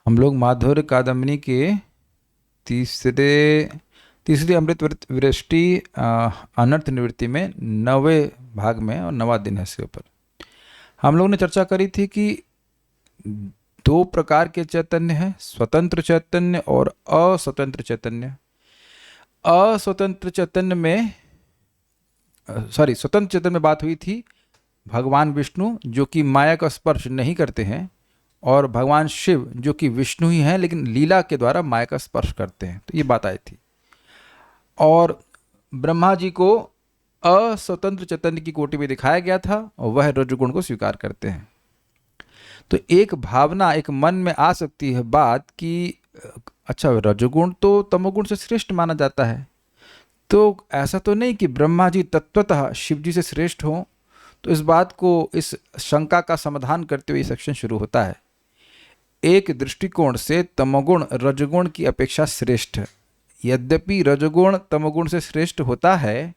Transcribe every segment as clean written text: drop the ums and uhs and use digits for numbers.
हम लोग माधुर्य कादम्बनी के तीसरी अमृत वृष्टि अनर्थ निवृत्ति में 9वें भाग में और 9वां दिन है। इसके ऊपर हम लोगों ने चर्चा करी थी कि दो प्रकार के चैतन्य हैं, स्वतंत्र चैतन्य और अस्वतंत्र चैतन्य। अस्वतंत्र चैतन्य में स्वतंत्र चैतन्य में बात हुई थी भगवान विष्णु जो कि माया का स्पर्श नहीं करते हैं, और भगवान शिव जो कि विष्णु ही हैं लेकिन लीला के द्वारा माया का स्पर्श करते हैं। तो ये बात आई थी। और ब्रह्मा जी को अस्वतंत्र चैतन्य की कोटि में दिखाया गया था और वह रजोगुण को स्वीकार करते हैं। तो एक भावना एक मन में आ सकती है बात कि अच्छा, रजोगुण तो तमोगुण से श्रेष्ठ माना जाता है, तो ऐसा तो नहीं कि ब्रह्मा जी तत्वतः शिव जी से श्रेष्ठ हों। तो इस बात को, इस शंका का समाधान करते हुए ये सेक्शन शुरू होता है। एक दृष्टिकोण से तमोगुण रजोगुण की अपेक्षा श्रेष्ठ है। यद्यपि रजोगुण तमोगुण से श्रेष्ठ होता है,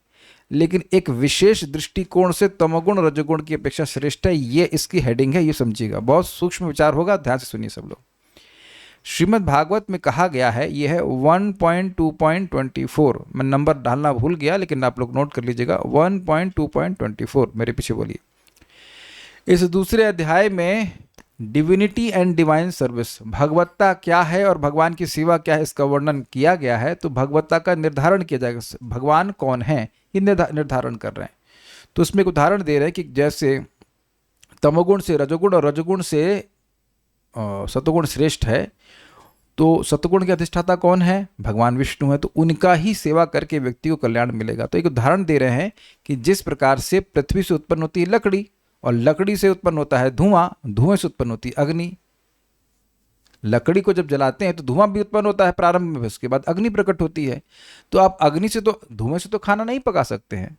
लेकिन एक विशेष दृष्टिकोण से तमोगुण रजोगुण की अपेक्षा श्रेष्ठ है। ये इसकी हेडिंग है, ये समझिएगा। बहुत सूक्ष्म विचार होगा, ध्यान से सुनिए सब लोग। श्रीमद् भागवत में कहा गया है, यह है 1.2.24। मैं नंबर डालना भूल गया, लेकिन आप लोग नोट कर लीजिएगा। 1.2.24 मेरे पीछे बोलिए। इस दूसरे अध्याय में डिविनिटी एंड डिवाइन सर्विस, भगवत्ता क्या है और भगवान की सेवा क्या है, इसका वर्णन किया गया है। तो भगवत्ता का निर्धारण किया जाएगा, भगवान कौन है ये निर्धारण कर रहे हैं। तो उसमें एक उदाहरण दे रहे हैं कि जैसे तमोगुण से रजोगुण और रजोगुण से सतोगुण श्रेष्ठ है, तो सतोगुण के अधिष्ठाता कौन है? भगवान विष्णु है। तो उनका ही सेवा करके व्यक्ति को कल्याण मिलेगा। तो एक उदाहरण दे रहे हैं कि जिस प्रकार से पृथ्वी से उत्पन्न होती है लकड़ी, और लकड़ी से उत्पन्न होता है धुआं, धुएं से उत्पन्न होती है अग्नि। लकड़ी को जब जलाते हैं तो धुआं भी उत्पन्न होता है प्रारंभ में, उसके बाद अग्नि प्रकट होती है। तो आप अग्नि से तो, धुएं से तो खाना नहीं पका सकते हैं।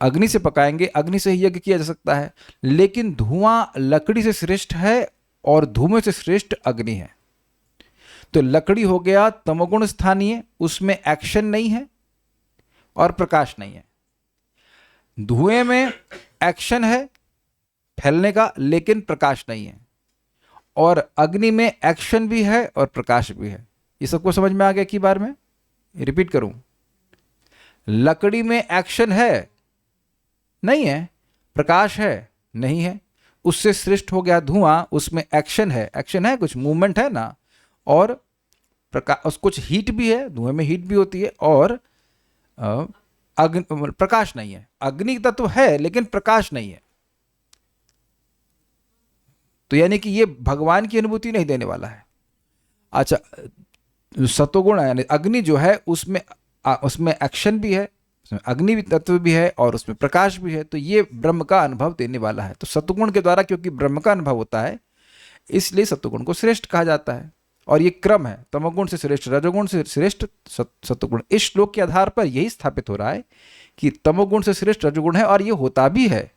अग्नि से पकाएंगे, अग्नि से ही यज्ञ किया जा सकता है, लेकिन धुआं लकड़ी से श्रेष्ठ है और धुएं से श्रेष्ठ अग्नि है। तो लकड़ी हो गया तमोगुण स्थानीय, उसमें एक्शन नहीं है और प्रकाश नहीं है। धुएं में एक्शन है फैलने का, लेकिन प्रकाश नहीं है। और अग्नि में एक्शन भी है और प्रकाश भी है। ये सबको समझ में आ गया कि बार में रिपीट करूं? लकड़ी में एक्शन है नहीं है, प्रकाश है नहीं है। उससे श्रेष्ठ हो गया धुआं, उसमें एक्शन है, कुछ मूवमेंट है ना, और प्रकाश, कुछ हीट भी है, धुएं में हीट भी होती है, और प्रकाश नहीं है। अग्नि तत्व है लेकिन प्रकाश नहीं है। तो यानी कि ये भगवान की अनुभूति नहीं देने वाला है। अच्छा, सतोगुण यानी अग्नि जो है उसमें एक्शन भी है, उसमें अग्नि तत्व भी है और उसमें प्रकाश भी है। तो ये ब्रह्म का अनुभव देने वाला है। तो सतोगुण के द्वारा क्योंकि ब्रह्म का अनुभव होता है, इसलिए सतोगुण को श्रेष्ठ कहा जाता है। और ये क्रम है, तमोगुण से श्रेष्ठ रजोगुण से श्रेष्ठ सतोगुण। इस श्लोक के आधार पर यही स्थापित हो रहा है कि तमोगुण से श्रेष्ठ रजोगुण है, और ये होता भी है।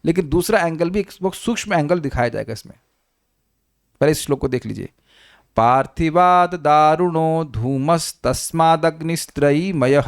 लेकिन दूसरा एंगल भी, एक बहुत सूक्ष्म एंगल दिखाया जाएगा इसमें। पहले इस श्लोक को देख लीजिए। पार्थिवाद दारुणो धूमस्तस्मादग्निस्त्रयीमयः,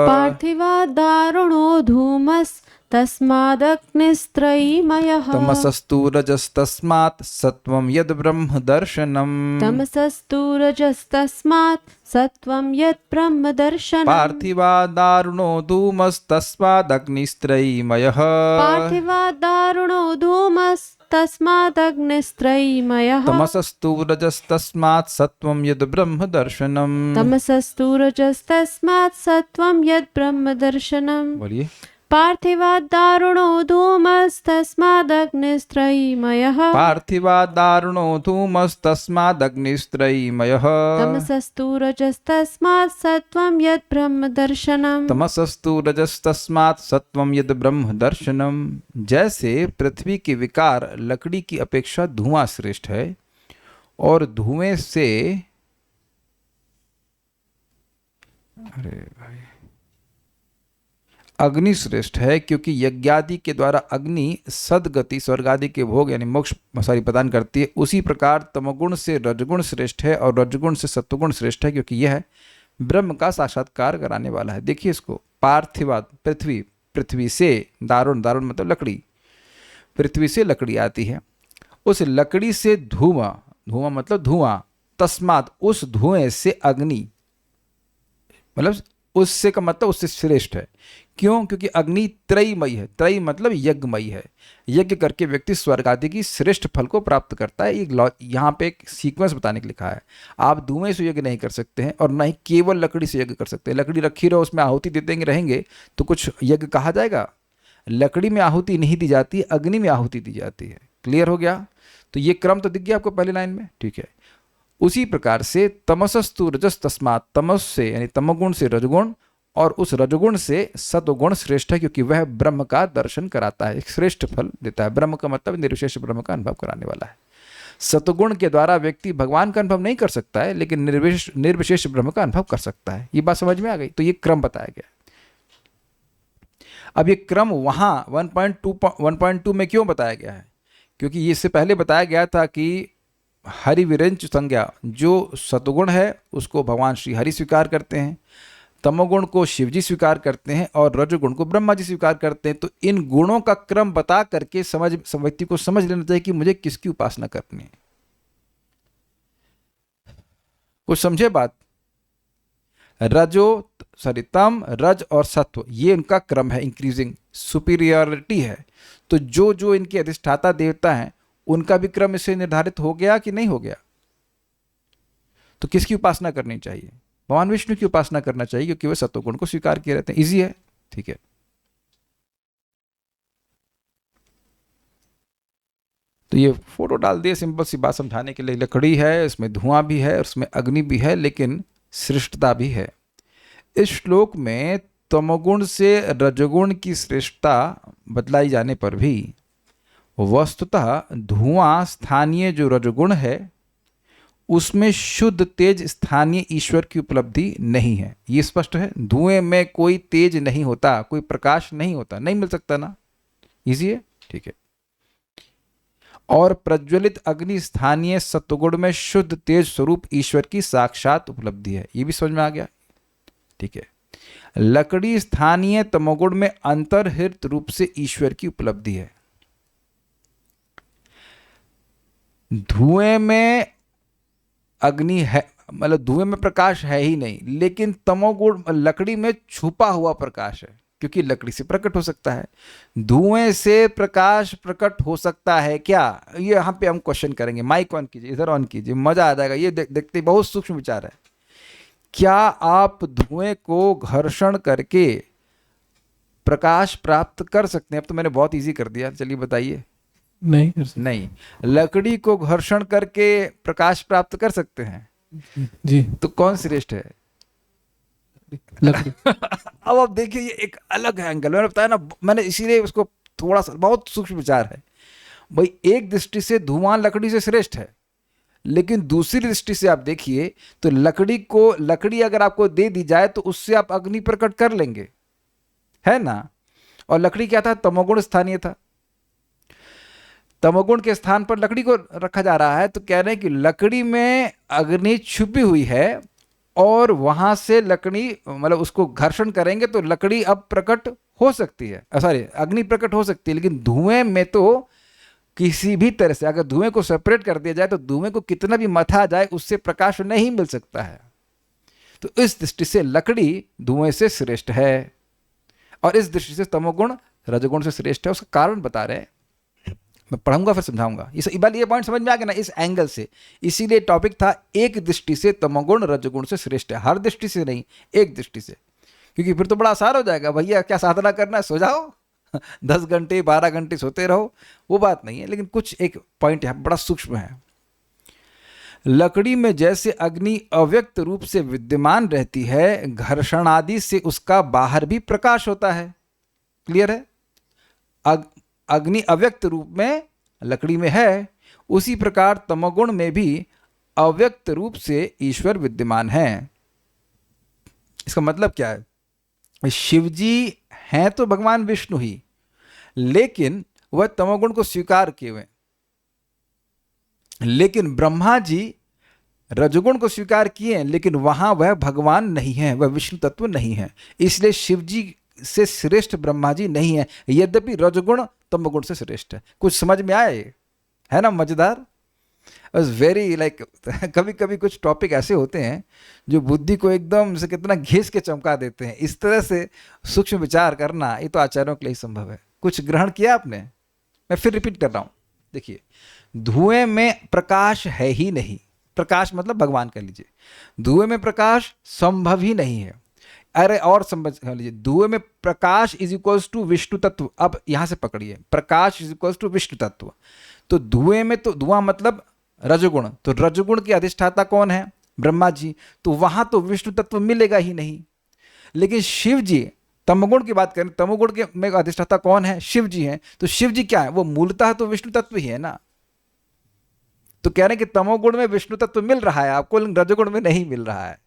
पार्थिवाद दारुणो धूमस्तस्मादग्निस्त्रयीमयः, तमसस्तु रजस्तस्मात् सत्वं यद् ब्रह्म दर्शनम्, तमसस्तु रजस्तस्मात् सत्वं यत् ब्रह्म दर्शनम्। पार्थिवाद दारुणो धूमस्तस्मादग्निस्त्रयीमयः, पार्थिवाद दारुणो धूमस्तस्मादग्निस्त्रयीमयः, तमसस्तु रजस्तस्मात् सत्वं यद् ब्रह्म दर्शनम्। तमसस्तु रजस्तस्मात् सत्वं यत् ब्रह्म दर्शनम्। बोलिए। पार्थिवाद दारुणो धूमस्तस्मादग्निस्त्रयीमयः, पार्थिवाद दारुणो धूमस्तस्मादग्निस्त्रयीमयः, तमसस्तु रजस्तस्मात् सत्वं यत् ब्रह्म दर्शनम्। तमसस्तु रजस्तस्मात् सत्वं यद् ब्रह्म दर्शनम्। जैसे पृथ्वी के विकार लकड़ी की अपेक्षा धुआं श्रेष्ठ है, और धुएं से, अरे भाई, अग्नि श्रेष्ठ है, क्योंकि यज्ञादि के द्वारा अग्नि सदगति स्वर्ग आदि के भोग यानी मोक्ष प्रदान करती है। उसी प्रकार तमोगुण से रजगुण श्रेष्ठ है और रजगुण से सत्वगुण श्रेष्ठ है, क्योंकि यह ब्रह्म का साक्षात्कार कराने वाला है। देखिए इसको, पार्थिवाद पृथ्वी, पृथ्वी से दारुण, दारुण मतलब लकड़ी, पृथ्वी से लकड़ी आती है, उस लकड़ी से धुआं, धुआं मतलब धुआं, तस्मात् उस धुएं से अग्नि, मतलब उससे का मतलब उससे श्रेष्ठ है। क्यों? क्योंकि अग्नि त्रयीमयी है। त्रयी मतलब यज्ञमयी है। यज्ञ करके व्यक्ति स्वर्ग आदि की श्रेष्ठ फल को प्राप्त करता है। यहाँ पे एक सीक्वेंस बताने के लिखा है। आप धुएं से यज्ञ नहीं कर सकते हैं और ना ही केवल लकड़ी से यज्ञ कर सकते हैं। लकड़ी रखी रहो, उसमें आहुति देते रहेंगे तो कुछ यज्ञ कहा जाएगा? लकड़ी में आहुति नहीं दी जाती, अग्नि में आहुति दी जाती है। क्लियर हो गया? तो ये क्रम तो दिख गया आपको पहली लाइन में, ठीक है। उसी प्रकार से तमसस्तु रजस तस्मात्, तमस से यानी तमगुण से रजगुण, और उस रजगुण से सत्वगुण श्रेष्ठ है, क्योंकि वह ब्रह्म का दर्शन कराता है, एक श्रेष्ठ फल देता है। ब्रह्म का मतलब निर्विशेष ब्रह्म का अनुभव कराने वाला है। सत्वगुण के द्वारा व्यक्ति भगवान का अनुभव नहीं कर सकता है, लेकिन निर्विशेष ब्रह्म का अनुभव कर सकता है। ये बात समझ में आ गई? तो ये क्रम बताया गया। अब ये क्रम वहां 1.2 में क्यों बताया गया है? क्योंकि इससे पहले बताया गया था कि हरि विरंच संज्ञा, जो सतगुण है उसको भगवान श्री हरि स्वीकार करते हैं, तमोगुण को शिव जी स्वीकार करते हैं और रजोगुण को ब्रह्मा जी स्वीकार करते हैं। तो इन गुणों का क्रम बता करके व्यक्ति को समझ लेना चाहिए कि मुझे किसकी उपासना करनी है। कुछ समझे बात? तम, रज और सत्व, ये इनका क्रम है, इंक्रीजिंग सुपीरियरिटी है। तो जो जो इनके अधिष्ठाता देवता हैं उनका भी क्रम इससे निर्धारित हो गया कि नहीं हो गया? तो किसकी उपासना करनी चाहिए? भगवान विष्णु की उपासना करना चाहिए, क्योंकि वे सत्वगुण को स्वीकार किए रहते हैं। इजी है, ठीक है। तो ये फोटो डाल दिए सिंपल सी बात समझाने के लिए। लकड़ी है, इसमें धुआं भी है, उसमें अग्नि भी है, लेकिन श्रेष्ठता भी है। इस श्लोक में तमोगुण से रजोगुण की श्रेष्ठता बतलाई जाने पर भी वस्तुतः धुआं स्थानीय जो रजोगुण है उसमें शुद्ध तेज स्थानीय ईश्वर की उपलब्धि नहीं है। ये स्पष्ट है। धुएं में कोई तेज नहीं होता, कोई प्रकाश नहीं होता, नहीं मिल सकता ना। इजी है, ठीक है। और प्रज्वलित अग्नि स्थानीय सत्वगुण में शुद्ध तेज स्वरूप ईश्वर की साक्षात उपलब्धि है। ये भी समझ में आ गया, ठीक है। लकड़ी स्थानीय तमोगुण में अंतर्हित रूप से ईश्वर की उपलब्धि है। धुएं में अग्नि है, मतलब धुएं में प्रकाश है ही नहीं, लेकिन तमोगुण लकड़ी में छुपा हुआ प्रकाश है, क्योंकि लकड़ी से प्रकट हो सकता है। धुएं से प्रकाश प्रकट हो सकता है क्या? ये यहाँ पे हम क्वेश्चन करेंगे। माइक ऑन कीजिए, इधर ऑन कीजिए, मजा आ जाएगा। ये देखते बहुत सूक्ष्म विचार है। क्या आप धुएं को घर्षण करके प्रकाश प्राप्त कर सकते हैं? अब तो मैंने बहुत इजी कर दिया, चलिए बताइए। नहीं। लकड़ी को घर्षण करके प्रकाश प्राप्त कर सकते हैं जी। तो कौन श्रेष्ठ है? लकड़ी। अब आप देखिए, ये एक अलग एंगल मैंने बताया ना, मैंने इसीलिए उसको थोड़ा सा, बहुत सूक्ष्म विचार है भाई। एक दृष्टि से धुआं लकड़ी से श्रेष्ठ है, लेकिन दूसरी दृष्टि से आप देखिए तो लकड़ी अगर आपको दे दी जाए तो उससे आप अग्नि प्रकट कर लेंगे, है ना। और लकड़ी क्या था? तमोगुण स्थानीय था। तमोगुण के स्थान पर लकड़ी को रखा जा रहा है, तो कह रहे हैं कि लकड़ी में अग्नि छुपी हुई है और वहां से लकड़ी, मतलब उसको घर्षण करेंगे तो लकड़ी अब प्रकट हो सकती है, सॉरी अग्नि प्रकट हो सकती है। लेकिन धुएं में तो किसी भी तरह से अगर धुएं को सेपरेट कर दिया जाए तो धुएं को कितना भी मथा जाए उससे प्रकाश नहीं मिल सकता है। तो इस दृष्टि से लकड़ी धुएं से श्रेष्ठ है, और इस दृष्टि से तमोगुण रजोगुण से श्रेष्ठ है। उसका कारण बता रहे हैं, मैं पढ़ूंगा फिर समझाऊंगा। ये पॉइंट समझ में आ गया ना इस एंगल से। इसीलिए टॉपिक था एक दृष्टि से तमोगुण रजोगुण से श्रेष्ठ है, हर दृष्टि से नहीं, एक दृष्टि से। क्योंकि फिर तो बड़ा आसान हो जाएगा, भैया क्या साधना करना है, सो जाओ 10 घंटे 12 घंटे सोते रहो, वो बात नहीं है। लेकिन कुछ एक पॉइंट यहाँ बड़ा सूक्ष्म है। लकड़ी में जैसे अग्नि अव्यक्त रूप से विद्यमान रहती है, घर्षण आदि से उसका बाहर भी प्रकाश होता है। क्लियर है? अग्नि अव्यक्त रूप में लकड़ी में है, उसी प्रकार तमोगुण में भी अव्यक्त रूप से ईश्वर विद्यमान है। इसका मतलब क्या है? शिवजी हैं तो भगवान विष्णु ही, लेकिन वह तमोगुण को स्वीकार किए हुए। लेकिन ब्रह्मा जी रजोगुण को स्वीकार किए, लेकिन वहां वह भगवान नहीं है, वह विष्णु तत्व नहीं है। इसलिए शिवजी से श्रेष्ठ ब्रह्मा जी नहीं है, यद्यपि रजोगुण तमोगुण से श्रेष्ठ है। कुछ समझ में आया? ये है ना मजेदार। बस वेरी लाइक कभी कभी कुछ टॉपिक ऐसे होते हैं जो बुद्धि को एकदम से कितना घिस के चमका देते हैं। इस तरह से सूक्ष्म विचार करना ये तो आचार्यों के लिए ही संभव है। कुछ ग्रहण किया आपने? मैं फिर रिपीट कर रहा हूँ। देखिए, धुएं में प्रकाश है ही नहीं। प्रकाश मतलब भगवान कह लीजिए। धुएं में प्रकाश संभव ही नहीं है। अरे और समझ लीजिए, धुएं में प्रकाश इज इक्वल्स टू विष्णु तत्व। अब यहां से पकड़िए, प्रकाश इज इक्वल्स टू विष्णु तत्व। तो धुएं में, तो धुआं मतलब रजगुण, तो रजगुण के अधिष्ठाता कौन है? ब्रह्मा जी। तो वहां तो विष्णु तत्व मिलेगा ही नहीं। लेकिन शिव जी, तमोगुण की बात करें, तमोगुण के में अधिष्ठाता कौन है? शिव जी हैं। तो शिव जी क्या है? वो मूलतः तो विष्णु तत्व ही है ना। तो कह रहे हैं कि तमोगुण में विष्णु तत्व मिल रहा है आपको, लेकिन रजोगुण में नहीं मिल रहा है।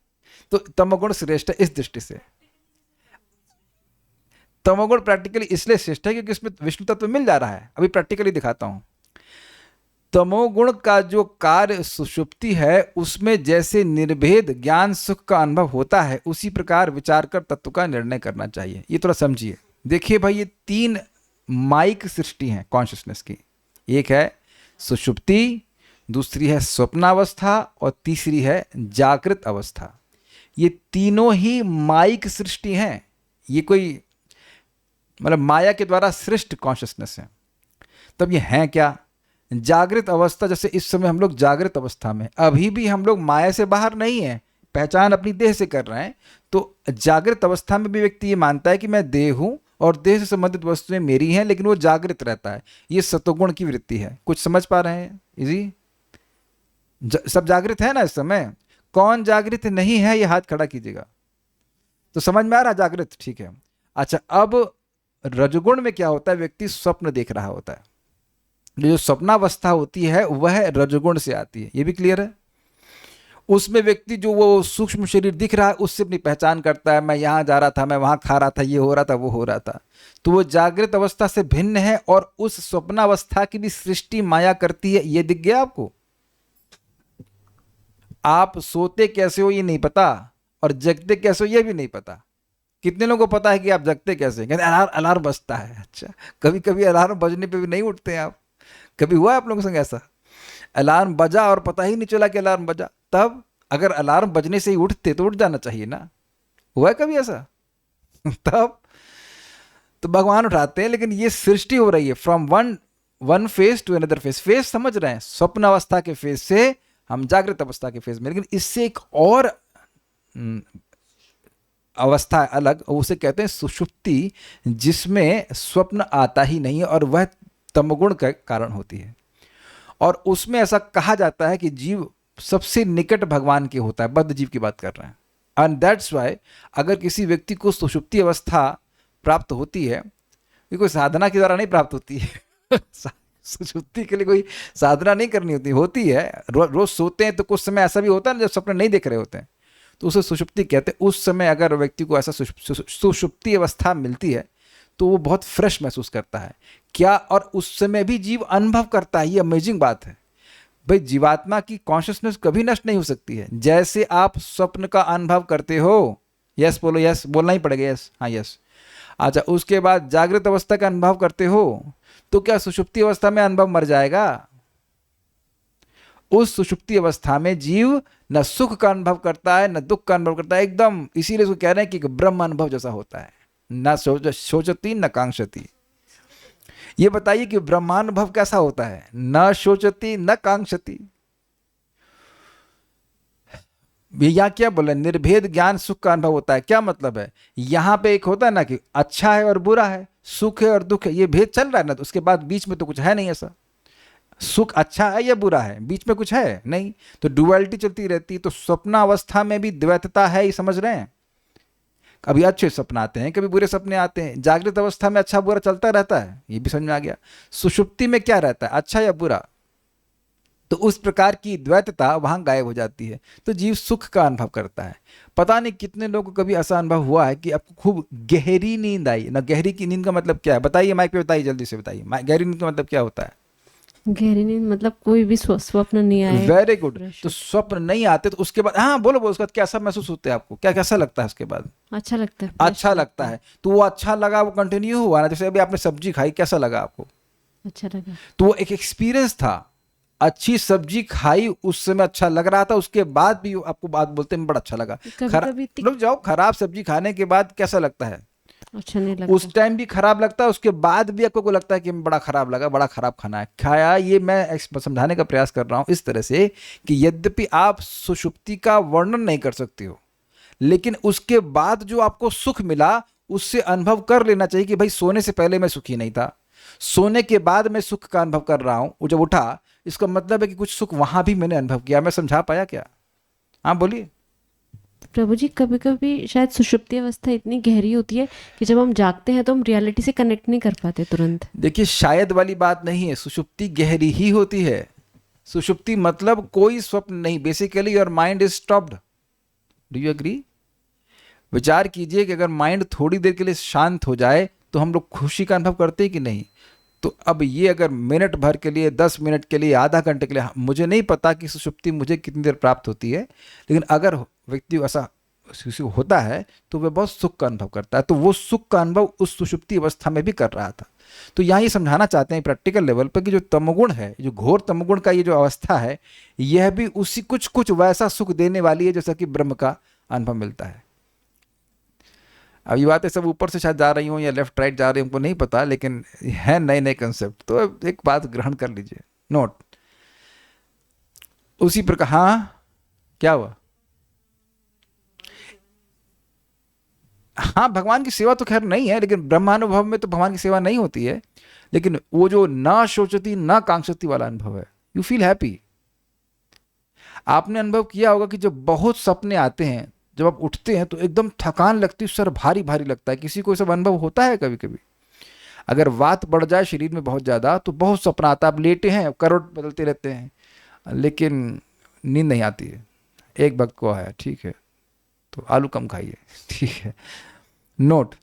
तो तमोगुण श्रेष्ठ है इस दृष्टि से। तमोगुण प्रैक्टिकली इसलिए श्रेष्ठ है क्योंकि इसमें विष्णु तत्व मिल जा रहा है। अभी प्रैक्टिकली दिखाता हूं। तमोगुण का जो कार्य सुषुप्ति है, उसमें जैसे निर्भेद ज्ञान सुख का अनुभव होता है, उसी प्रकार विचार कर तत्व का निर्णय करना चाहिए। ये थोड़ा समझिए। देखिए भाई, ये 3 माइक सृष्टि हैं कॉन्शियसनेस की। एक है सुषुप्ति, दूसरी है स्वप्नावस्था और तीसरी है जागृत अवस्था। ये तीनों ही माइक सृष्टि हैं। ये कोई मतलब माया के द्वारा सृष्ट कॉन्शियसनेस है। तब ये हैं क्या? जागृत अवस्था, जैसे इस समय हम लोग जागृत अवस्था में, अभी भी हम लोग माया से बाहर नहीं हैं, पहचान अपनी देह से कर रहे हैं। तो जागृत अवस्था में भी व्यक्ति ये मानता है कि मैं देह हूं और देह से संबंधित वस्तुएं मेरी हैं, लेकिन वो जागृत रहता है। ये सतोगुण की वृत्ति है। कुछ समझ पा रहे हैं? इजी सब जागृत है ना इस समय? कौन जागृत नहीं है ये हाथ खड़ा कीजिएगा। तो समझ में आ रहा जागृत? ठीक है। अच्छा, अब रजगुण में क्या होता है? व्यक्ति स्वप्न देख रहा होता है। जो स्वप्नावस्था होती है वह रजगुण से आती है। ये भी क्लियर है? उसमें व्यक्ति जो वो सूक्ष्म शरीर दिख रहा है उससे अपनी पहचान करता है। मैं यहाँ जा रहा था, मैं वहां खा रहा था, ये हो रहा था, वो हो रहा था। तो वो जागृत अवस्था से भिन्न है और उस स्वप्नावस्था की भी सृष्टि माया करती है। ये दिख गया आपको? आप सोते कैसे हो ये नहीं पता और जगते कैसे हो ये भी नहीं पता। कितने लोगों को पता है कि आप जगते कैसे? कहते अलार्म बजता है। अच्छा, कभी कभी अलार्म बजने पे भी नहीं उठते हैं आप? कभी हुआ है आप लोगों के संग ऐसा? अलार्म बजा और पता ही नहीं चला कि अलार्म बजा। तब अगर अलार्म बजने से ही उठते तो उठ जाना चाहिए ना। हुआ है कभी ऐसा? तब तो भगवान उठाते हैं। लेकिन ये सृष्टि हो रही है from one phase two another phase. Phase समझ रहे हैं? स्वप्न अवस्था के फेज से हम जागृत अवस्था के फेज में। लेकिन इससे एक और अवस्था अलग, उसे कहते हैं सुषुप्ति, जिसमें स्वप्न आता ही नहीं है और वह तमोगुण का कारण होती है। और उसमें ऐसा कहा जाता है कि जीव सबसे निकट भगवान के होता है। बद्ध जीव की बात कर रहे हैं। एंड दैट्स वाई अगर किसी व्यक्ति को सुषुप्ति अवस्था प्राप्त होती है, ये कोई साधना के द्वारा नहीं प्राप्त होती है। सुषुप्ति के लिए कोई साधना नहीं करनी होती है। रोज सोते हैं तो कुछ समय ऐसा भी होता है ना जब सपने नहीं देख रहे होते हैं, तो उसे सुषुप्ति कहते हैं। उस समय अगर व्यक्ति को ऐसा सुषुप्ति अवस्था मिलती है तो वो बहुत फ्रेश महसूस करता है। क्या? और उस समय भी जीव अनुभव करता है। ये अमेजिंग बात है भाई। जीवात्मा की कॉन्शियसनेस कभी नष्ट नहीं हो सकती है। जैसे आप स्वप्न का अनुभव करते हो, यस बोलो, यस बोलना ही पड़ेगा, यस, हाँ यस। अच्छा, उसके बाद जागृत अवस्था का अनुभव करते हो, तो क्या सुषुप्ति अवस्था में अनुभव मर जाएगा? उस सुषुप्ति अवस्था में जीव न सुख का अनुभव करता है न दुख का अनुभव करता है। एकदम इसीलिए उसको कह रहे हैं कि ब्रह्म अनुभव जैसा होता है। न शोचती न कांक्षती। ये बताइए कि ब्रह्मानुभव कैसा होता है? न शोचती न कांक्षती। यहाँ क्या बोला? निर्भेद ज्ञान सुख का अनुभव होता है। क्या मतलब है? यहां पे एक होता है ना कि अच्छा है और बुरा है, सुख है और दुख है, ये भेद चल रहा है ना। तो उसके बाद बीच में तो कुछ है नहीं ऐसा। सुख अच्छा है या बुरा है, बीच में कुछ है नहीं, तो डुअलिटी चलती रहती है। तो स्वप्नावस्था में भी द्वैतता है, ये समझ रहे हैं? कभी अच्छे सपने आते हैं, कभी बुरे सपने आते हैं। जागृत अवस्था में अच्छा बुरा चलता रहता है, ये भी समझ में आ गया। सुषुप्ति में क्या रहता है? अच्छा या बुरा। तो उस प्रकार की द्वैतता वहां गायब हो जाती है, तो जीव सुख का अनुभव करता है। पता नहीं कितने लोगों को कभी ऐसा अनुभव हुआ है कि आपको खूब गहरी नींद आई ना। गहरी की नींद का मतलब क्या है बताइए? माइक पे बताइए, जल्दी से बताइए। गहरी नींद का मतलब क्या होता है? गहरी नींद मतलब कोई भी स्वप्न नहीं आए। Very good. तो स्वप्न नहीं आते तो उसके बाद, हाँ बोलो बोलो, उसके बाद कैसा महसूस होता है आपको? क्या कैसा लगता है उसके बाद? अच्छा लगता है। अच्छा लगता है। तो वो अच्छा लगा, वो कंटिन्यू हुआ ना। जैसे अभी आपने सब्जी खाई, कैसा लगा आपको? अच्छा लगा। तो वो एक एक्सपीरियंस था। अच्छी सब्जी खाई, उस समय अच्छा लग रहा था, उसके बाद भी आपको बात बोलते हैं बड़ा अच्छा लगा। कभी खरा कभी रुक जाओ, खराब सब्जी खाने के बाद कैसा लगता है? अच्छा नहीं लगता। उस टाइम भी खराब लगता है, उसके बाद भी आपको को लगता है कि बड़ा खराब लगा, बड़ा खराब खाना है खाया। ये मैं समझाने का प्रयास कर रहा हूं इस तरह से कि यद्यपि आप सुषुप्ति का वर्णन नहीं कर सकते हो, लेकिन उसके बाद जो आपको सुख मिला उससे अनुभव कर लेना चाहिए कि भाई सोने से पहले मैं सुखी नहीं था, सोने के बाद मैं सुख का अनुभव कर रहा हूं। वो जब उठा, इसका मतलब है कि कुछ सुख वहां भी मैंने अनुभव किया। मैं समझा पाया क्या? हाँ बोलिए। प्रभु जी कभी कभी शायद सुषुप्ति अवस्था इतनी गहरी होती है कि जब हम जागते हैं तो हम रियलिटी से कनेक्ट नहीं कर पाते तुरंत। देखिए, शायद वाली बात नहीं है, सुषुप्ति गहरी ही होती है। सुषुप्ति मतलब कोई स्वप्न नहीं, basically your mind is stopped. Do you agree? विचार कीजिए कि अगर माइंड थोड़ी देर के लिए शांत हो जाए तो हम लोग खुशी का अनुभव करते हैं कि नहीं? तो अब ये अगर मिनट भर के लिए, 10 मिनट के लिए, आधा घंटे के लिए, मुझे नहीं पता कि सुषुप्ति मुझे कितनी देर प्राप्त होती है, लेकिन अगर व्यक्ति ऐसा होता है तो वह बहुत सुख का अनुभव करता है। तो वो सुख का अनुभव उस सुषुप्ति अवस्था में भी कर रहा था। तो यहाँ ये समझाना चाहते हैं प्रैक्टिकल लेवल पर कि जो तमोगुण है, जो घोर तमोगुण का ये जो अवस्था है, यह भी उसी कुछ कुछ वैसा सुख देने वाली है जैसा कि ब्रह्म का अनुभव मिलता है। अब ये बातें सब ऊपर से शायद जा रही हूँ या लेफ्ट राइट जा रही हूँ, हमको नहीं पता, लेकिन है नए नए कंसेप्ट, तो एक बात ग्रहण कर लीजिए, नोट। उसी प्रकार, हाँ क्या हुआ? हाँ, भगवान की सेवा तो खैर नहीं है, लेकिन ब्रह्मानुभव में तो भगवान की सेवा नहीं होती है, लेकिन वो जो ना शोचती ना कांक्षती वाला अनुभव है, यू फील हैप्पी। आपने अनुभव किया होगा कि जब बहुत सपने आते हैं, जब आप उठते हैं तो एकदम थकान लगती है, सर भारी भारी लगता है। किसी को सब अनुभव होता है कभी कभी? अगर वात बढ़ जाए शरीर में बहुत ज़्यादा तो बहुत सपना आता है, आप लेटे हैं, करवट बदलते रहते हैं, लेकिन नींद नहीं आती है। एक वक्त को है, ठीक है, तो आलू कम खाइए, ठीक है। नोट,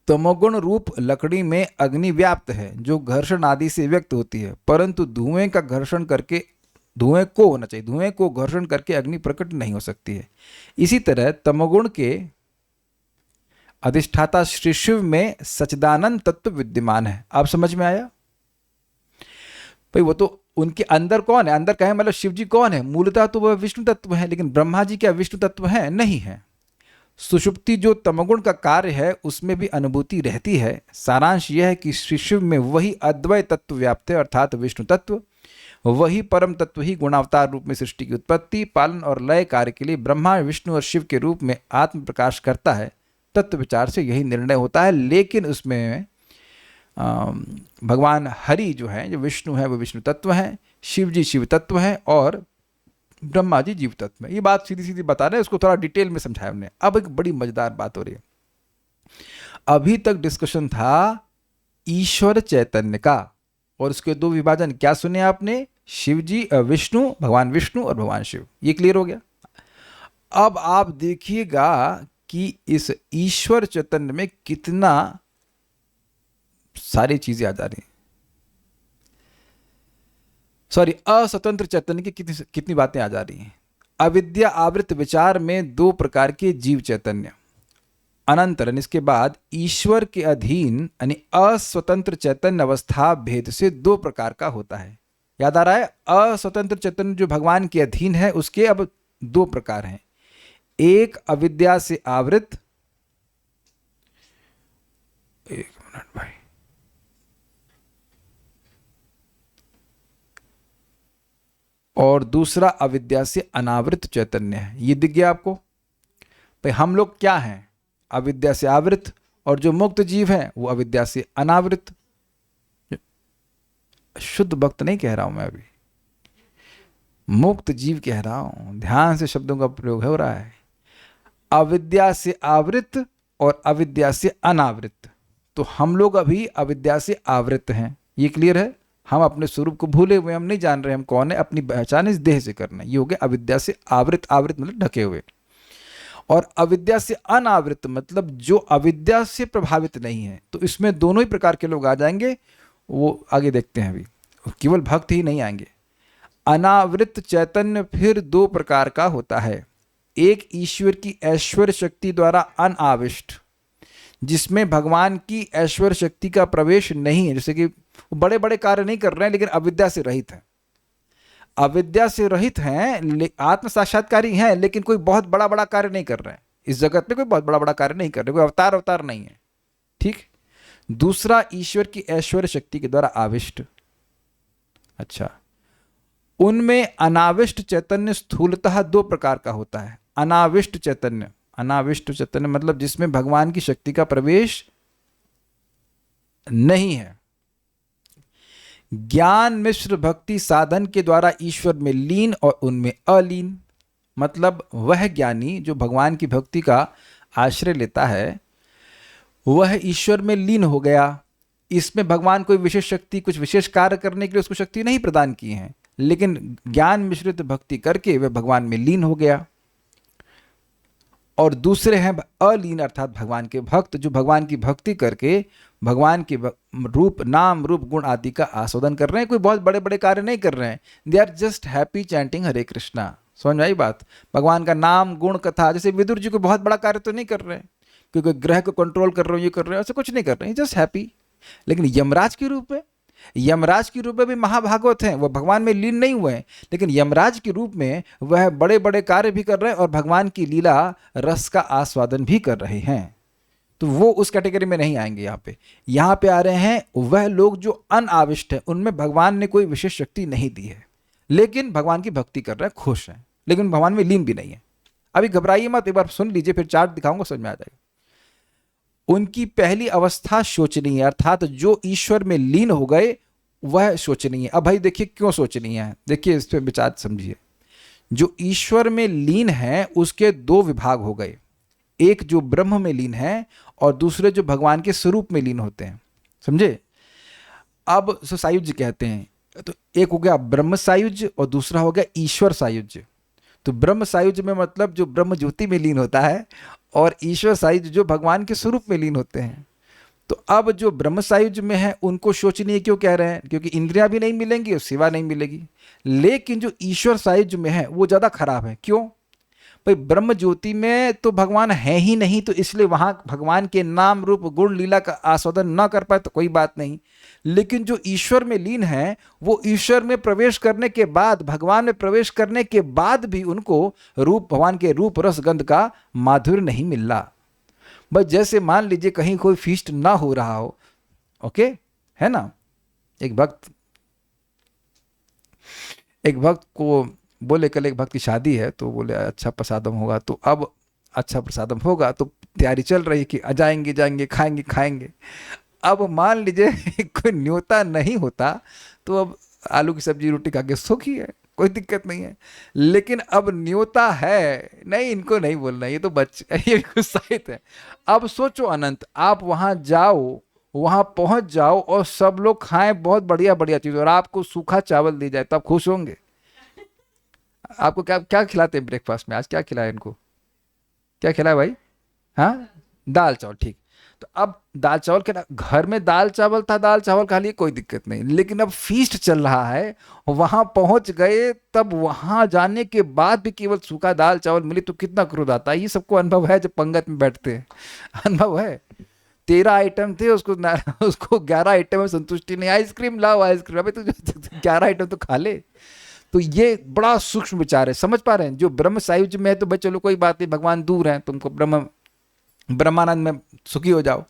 तमोगुण रूप लकड़ी में अग्नि व्याप्त है जो घर्षण आदि से व्यक्त होती है, परंतु धुएं का घर्षण करके, धुएं को होना चाहिए, धुएं को घर्षण करके अग्नि प्रकट नहीं हो सकती है। इसी तरह तमोगुण के अधिष्ठाता श्री शिव में सच्चिदानंद तत्व विद्यमान है। आप समझ में आया? भाई वो तो उनके अंदर कौन है? अंदर कहें मतलब शिव जी कौन है? मूलतः तो वह विष्णु तत्व है, लेकिन ब्रह्मा जी क्या विष्णु तत्व है? नहीं है। सुषुप्ति जो तमोगुण का कार्य है उसमें भी अनुभूति रहती है। सारांश यह है कि श्री शिव में वही अद्वय तत्व व्याप्त है, अर्थात विष्णु तत्व। वही परम तत्व ही गुणावतार रूप में सृष्टि की उत्पत्ति, पालन और लय कार्य के लिए ब्रह्मा, विष्णु और शिव के रूप में आत्म प्रकाश करता है। तत्व विचार से यही निर्णय होता है, लेकिन उसमें भगवान हरि जो है, जो विष्णु है, वो विष्णु तत्व हैं, शिव जी शिव तत्व हैं और ब्रह्मा जी जीव तत्व में। ये बात सीधी सीधी बता रहे हैं, उसको थोड़ा डिटेल में समझाया हमने। अब एक बड़ी मजेदार बात हो रही है। अभी तक डिस्कशन था ईश्वर चैतन्य का, और उसके दो विभाजन क्या सुने आपने? शिव जी, विष्णु, भगवान विष्णु और भगवान शिव। ये क्लियर हो गया। अब आप देखिएगा कि इस ईश्वर चैतन्य में कितना सारी चीजें आ जा रही हैं। सॉरी, अस्वतंत्र चैतन्य की कितनी कितनी बातें आ जा रही हैं। अविद्या आवृत विचार में दो प्रकार के जीव चैतन्य, अनंतरन इसके बाद ईश्वर के अधीन यानी अस्वतंत्र चैतन्य अवस्था भेद से दो प्रकार का होता है। याद आ रहा है? अस्वतंत्र चैतन्य जो भगवान के अधीन है उसके अब दो प्रकार हैं। एक अविद्या से आवृत, एक मिनट भाई, और दूसरा अविद्या से अनावृत चैतन्य है। ये दिख गया आपको? भाई हम लोग क्या हैं? अविद्या से आवृत, और जो मुक्त जीव हैं वो अविद्या से अनावृत। शुद्ध भक्त नहीं कह रहा हूं मैं, अभी मुक्त जीव कह रहा हूं। ध्यान से शब्दों का प्रयोग हो रहा है। अविद्या से आवृत और अविद्या से अनावृत। तो हम लोग अभी अविद्या से आवृत हैं, ये क्लियर है। हम अपने स्वरूप को भूले हुए, हम नहीं जान रहे हम कौन है, अपनी पहचान इस देह से करना। ये हो गया अविद्या से आवृत। आवृत मतलब ढके हुए। और अविद्या से अनावृत मतलब जो अविद्या से प्रभावित नहीं है। तो इसमें दोनों ही प्रकार के लोग आ जाएंगे, वो आगे देखते हैं। अभी केवल भक्त ही नहीं आएंगे। अनावृत चैतन्य फिर दो प्रकार का होता है। एक ईश्वर की ऐश्वर्य शक्ति द्वारा अनाविष्ट, जिसमें भगवान की ऐश्वर्य शक्ति का प्रवेश नहीं है, जैसे कि वो बड़े बड़े कार्य नहीं कर रहे हैं लेकिन अविद्या से रहित है। अविद्या से रहित हैं, आत्म साक्षात्कारी हैं, लेकिन कोई बहुत बड़ा बड़ा कार्य नहीं कर रहे हैं इस जगत में, कोई बहुत बड़ा बड़ा कार्य नहीं कर रहे, कोई अवतार नहीं है। ठीक। दूसरा, ईश्वर की ऐश्वर्य शक्ति के द्वारा आविष्ट। अच्छा, उनमें अनाविष्ट चैतन्य स्थूलतः दो प्रकार का होता है। अनाविष्ट चैतन्य, अनाविष्ट चैतन्य मतलब जिसमें भगवान की शक्ति का प्रवेश नहीं है। ज्ञान मिश्र भक्ति साधन के द्वारा ईश्वर में लीन और उनमें अलीन, मतलब वह ज्ञानी जो भगवान की भक्ति का आश्रय लेता है वह ईश्वर में लीन हो गया। इसमें भगवान कोई विशेष शक्ति, कुछ विशेष कार्य करने के लिए उसको शक्ति नहीं प्रदान की है, लेकिन ज्ञान मिश्रित भक्ति करके वह भगवान में लीन हो गया। और दूसरे हैं अलीन अर्थात भगवान के भक्त, जो भगवान की भक्ति करके भगवान के रूप, नाम रूप गुण आदि का आस्वादन कर रहे हैं, कोई बहुत बड़े बड़े कार्य नहीं कर रहे हैं। They are just happy chanting Hare Krishna. समझ में आई बात? भगवान का नाम गुण कथा, जैसे विदुर जी को बहुत बड़ा कार्य तो नहीं कर रहे हैं, क्योंकि ग्रह को कंट्रोल कर रहे हो, ये कर रहे हो, ऐसा कुछ नहीं कर रहे हैं, जस्ट हैप्पी। लेकिन यमराज के रूप में, यमराज के रूप में भी महाभागवत हैं, वह भगवान में लीन नहीं हुए हैं, लेकिन यमराज के रूप में वह बड़े बड़े कार्य भी कर रहे हैं और भगवान की लीला रस का आस्वादन भी कर रहे हैं। तो वो उस कैटेगरी में नहीं आएंगे। यहाँ पे आ रहे हैं वह लोग जो अनाविष्ट हैं, उनमें भगवान ने कोई विशेष शक्ति नहीं दी है, लेकिन भगवान की भक्ति कर रहे हैं, खुश हैं, लेकिन भगवान में लीन भी नहीं है। अभी घबराइए मत, एक बार सुन लीजिए, फिर चार्ट दिखाऊंगा, समझ में आ जाएगा। उनकी पहली अवस्था शोचनीय है, अर्थात जो ईश्वर में लीन हो गए वह शोचनीय है। अब भाई देखिए क्यों शोचनीय है, देखिए इस पर विचार समझिए। जो ईश्वर में लीन है उसके दो विभाग हो गए, एक जो ब्रह्म में लीन है और दूसरे जो भगवान के स्वरूप में लीन होते हैं। समझे? अब सायुज्य कहते हैं, तो एक हो गया ब्रह्म सायुज्य और दूसरा हो गया ईश्वर सायुज्य। तो ब्रह्म सायुज्य में मतलब जो ब्रह्म ज्योति में लीन होता है, और ईश्वर सायुज्य जो भगवान के स्वरूप में लीन होते हैं। तो अब जो ब्रह्म सायुज्य में है उनको शोचनीय क्यों कह रहे हैं? क्योंकि इंद्रियां भी नहीं मिलेंगी और सेवा नहीं मिलेगी। लेकिन जो ईश्वर सायुज्य में है वो ज़्यादा खराब है। क्यों भाई? ब्रह्म ज्योति में तो भगवान है ही नहीं, तो इसलिए वहाँ भगवान के नाम रूप गुण लीला का आस्वादन न कर पाए तो कोई बात नहीं। लेकिन जो ईश्वर में लीन है वो ईश्वर में प्रवेश करने के बाद, भगवान में प्रवेश करने के बाद भी उनको रूप, भगवान के रूप रस गंध का माधुर्य नहीं मिल रहा। बस जैसे मान लीजिए कहीं कोई फीस्ट ना हो रहा हो, ओके, है ना, एक भक्त को बोले कल एक भक्त की शादी है, तो बोले अच्छा प्रसादम होगा, तो अब अच्छा प्रसादम होगा तो तैयारी चल रही कि जाएंगे जाएंगे खाएंगे। अब मान लीजिए कोई न्योता नहीं होता तो अब आलू की सब्जी रोटी खा के सुखी है, कोई दिक्कत नहीं है। लेकिन अब न्योता है, नहीं इनको नहीं बोलना, ये तो बच्चे, ये उत्साहित है। अब सोचो अनंत, आप वहाँ जाओ, वहाँ पहुँच जाओ और सब लोग खाएं बहुत बढ़िया बढ़िया चीज़ और आपको सूखा चावल दी जाए तो आप खुश होंगे? आपको क्या क्या खिलाते हैं ब्रेकफास्ट में? आज क्या खिलाया इनको? क्या खिलाया भाई? हाँ, दाल चावल। ठीक, तो अब दाल चावल के, घर में दाल चावल था, दाल चावल खा लिए, कोई दिक्कत नहीं। लेकिन अब फीस्ट चल रहा है, वहां पहुंच गए, तब वहां जाने के बाद भी केवल सूखा दाल चावल मिले तो कितना क्रोध आता है। ये सबको अनुभव है जब पंगत में बैठते हैं, अनुभव है। 13 आइटम थे, उसको 11 आइटम में संतुष्टि नहीं। आइसक्रीम लाओ, आइसक्रीम, अबे तो 11 आइटम तो खा ले। तो ये बड़ा सूक्ष्म विचार है, समझ पा रहे हैं? जो ब्रह्म सायुज्य में है तो भाई चलो कोई बात नहीं, भगवान दूर हैं, तुमको ब्रह्मानंद में सुखी हो जाओ।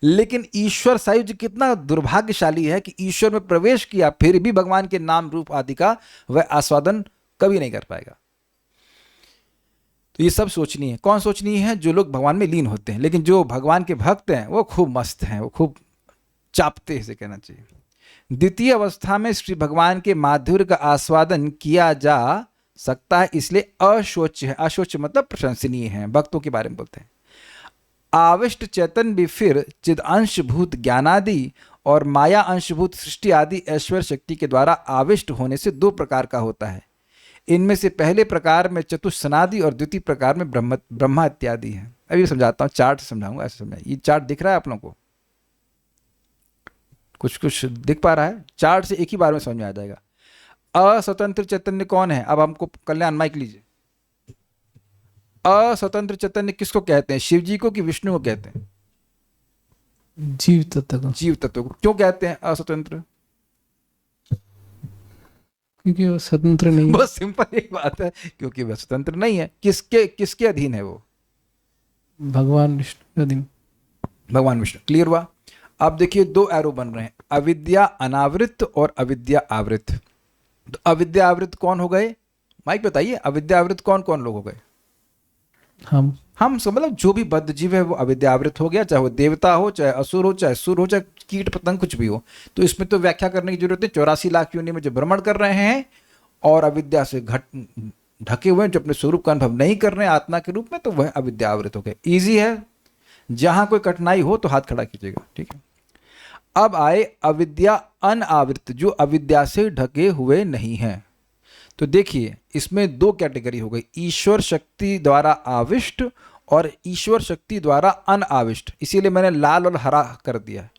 लेकिन ईश्वर सायुज्य कितना दुर्भाग्यशाली है कि ईश्वर में प्रवेश किया फिर भी भगवान के नाम रूप आदि का वह आस्वादन कभी नहीं कर पाएगा। तो ये सब सोचनी है। कौन सोचनी है? जो लोग भगवान में लीन होते हैं। लेकिन जो भगवान के भक्त हैं वो खूब मस्त हैं, वो खूब चापते हैं, इसे कहना चाहिए। द्वितीय अवस्था में श्री भगवान के माधुर्य का आस्वादन किया जा सकता है, इसलिए अशोच्य है। अशोच्य मतलब प्रशंसनीय है, भक्तों के बारे में बोलते हैं। आविष्ट चैतन्य भी फिर चिद अंशभूत ज्ञानादि और माया अंशभूत सृष्टि आदि ऐश्वर्य शक्ति के द्वारा आविष्ट होने से दो प्रकार का होता है। इनमें से पहले प्रकार में चतुस्सनादि और द्वितीय प्रकार में ब्रह्मा इत्यादि है। अभी समझाता हूँ, चार्ट समझाऊंगा, ऐसे समझाइए। ये चार्ट दिख रहा है आप लोगों को? कुछ दिख पा रहा है? चार्ट से एक ही बार में समझ में आ जाएगा। अस्वतंत्र चैतन्य कौन है? अब हमको कल्याण माइक लीजिए। अस्वतंत्र चैतन्य किसको कहते हैं? शिव जी को कि विष्णु को कहते हैं? जीव तत्व को। जीव तत्व को। क्यों कहते हैं अस्वतंत्र? क्योंकि वो स्वतंत्र नहीं है। बस सिंपल एक बात है, क्योंकि वह स्वतंत्र नहीं है। किसके किसके अधीन है वो? भगवान विष्णु का दिन। भगवान विष्णु। क्लियर हुआ? अब देखिए दो एरो बन रहे हैं, अविद्या अनावृत और अविद्या आवृत। तो अविद्या आवृत कौन हो गए? माइक बताइए, अविद्या आवृत कौन कौन लोग हो गए? हम सब, मतलब जो भी बद्ध जीव है वो अविद्यावृत हो गया, चाहे वो देवता हो, चाहे असुर हो, चाहे सुर हो, चाहे कीट पतंग कुछ भी हो। तो इसमें तो व्याख्या करने की जरूरत है। 84 लाख योनि में जो भ्रमण कर रहे हैं और अविद्या से ढके हुए हैं, जो अपने स्वरूप का अनुभव नहीं कर रहे हैं आत्मा के रूप में, तो वह अविद्यावृत हो गए। ईजी है, जहां कोई कठिनाई हो तो हाथ खड़ा कीजिएगा, ठीक है। अब आए अविद्या अनावृत, जो अविद्या से ढके हुए नहीं हैं। तो देखिए इसमें दो कैटेगरी हो गई, ईश्वर शक्ति द्वारा आविष्ट और ईश्वर शक्ति द्वारा अनाविष्ट। इसीलिए मैंने लाल और हरा कर दिया है।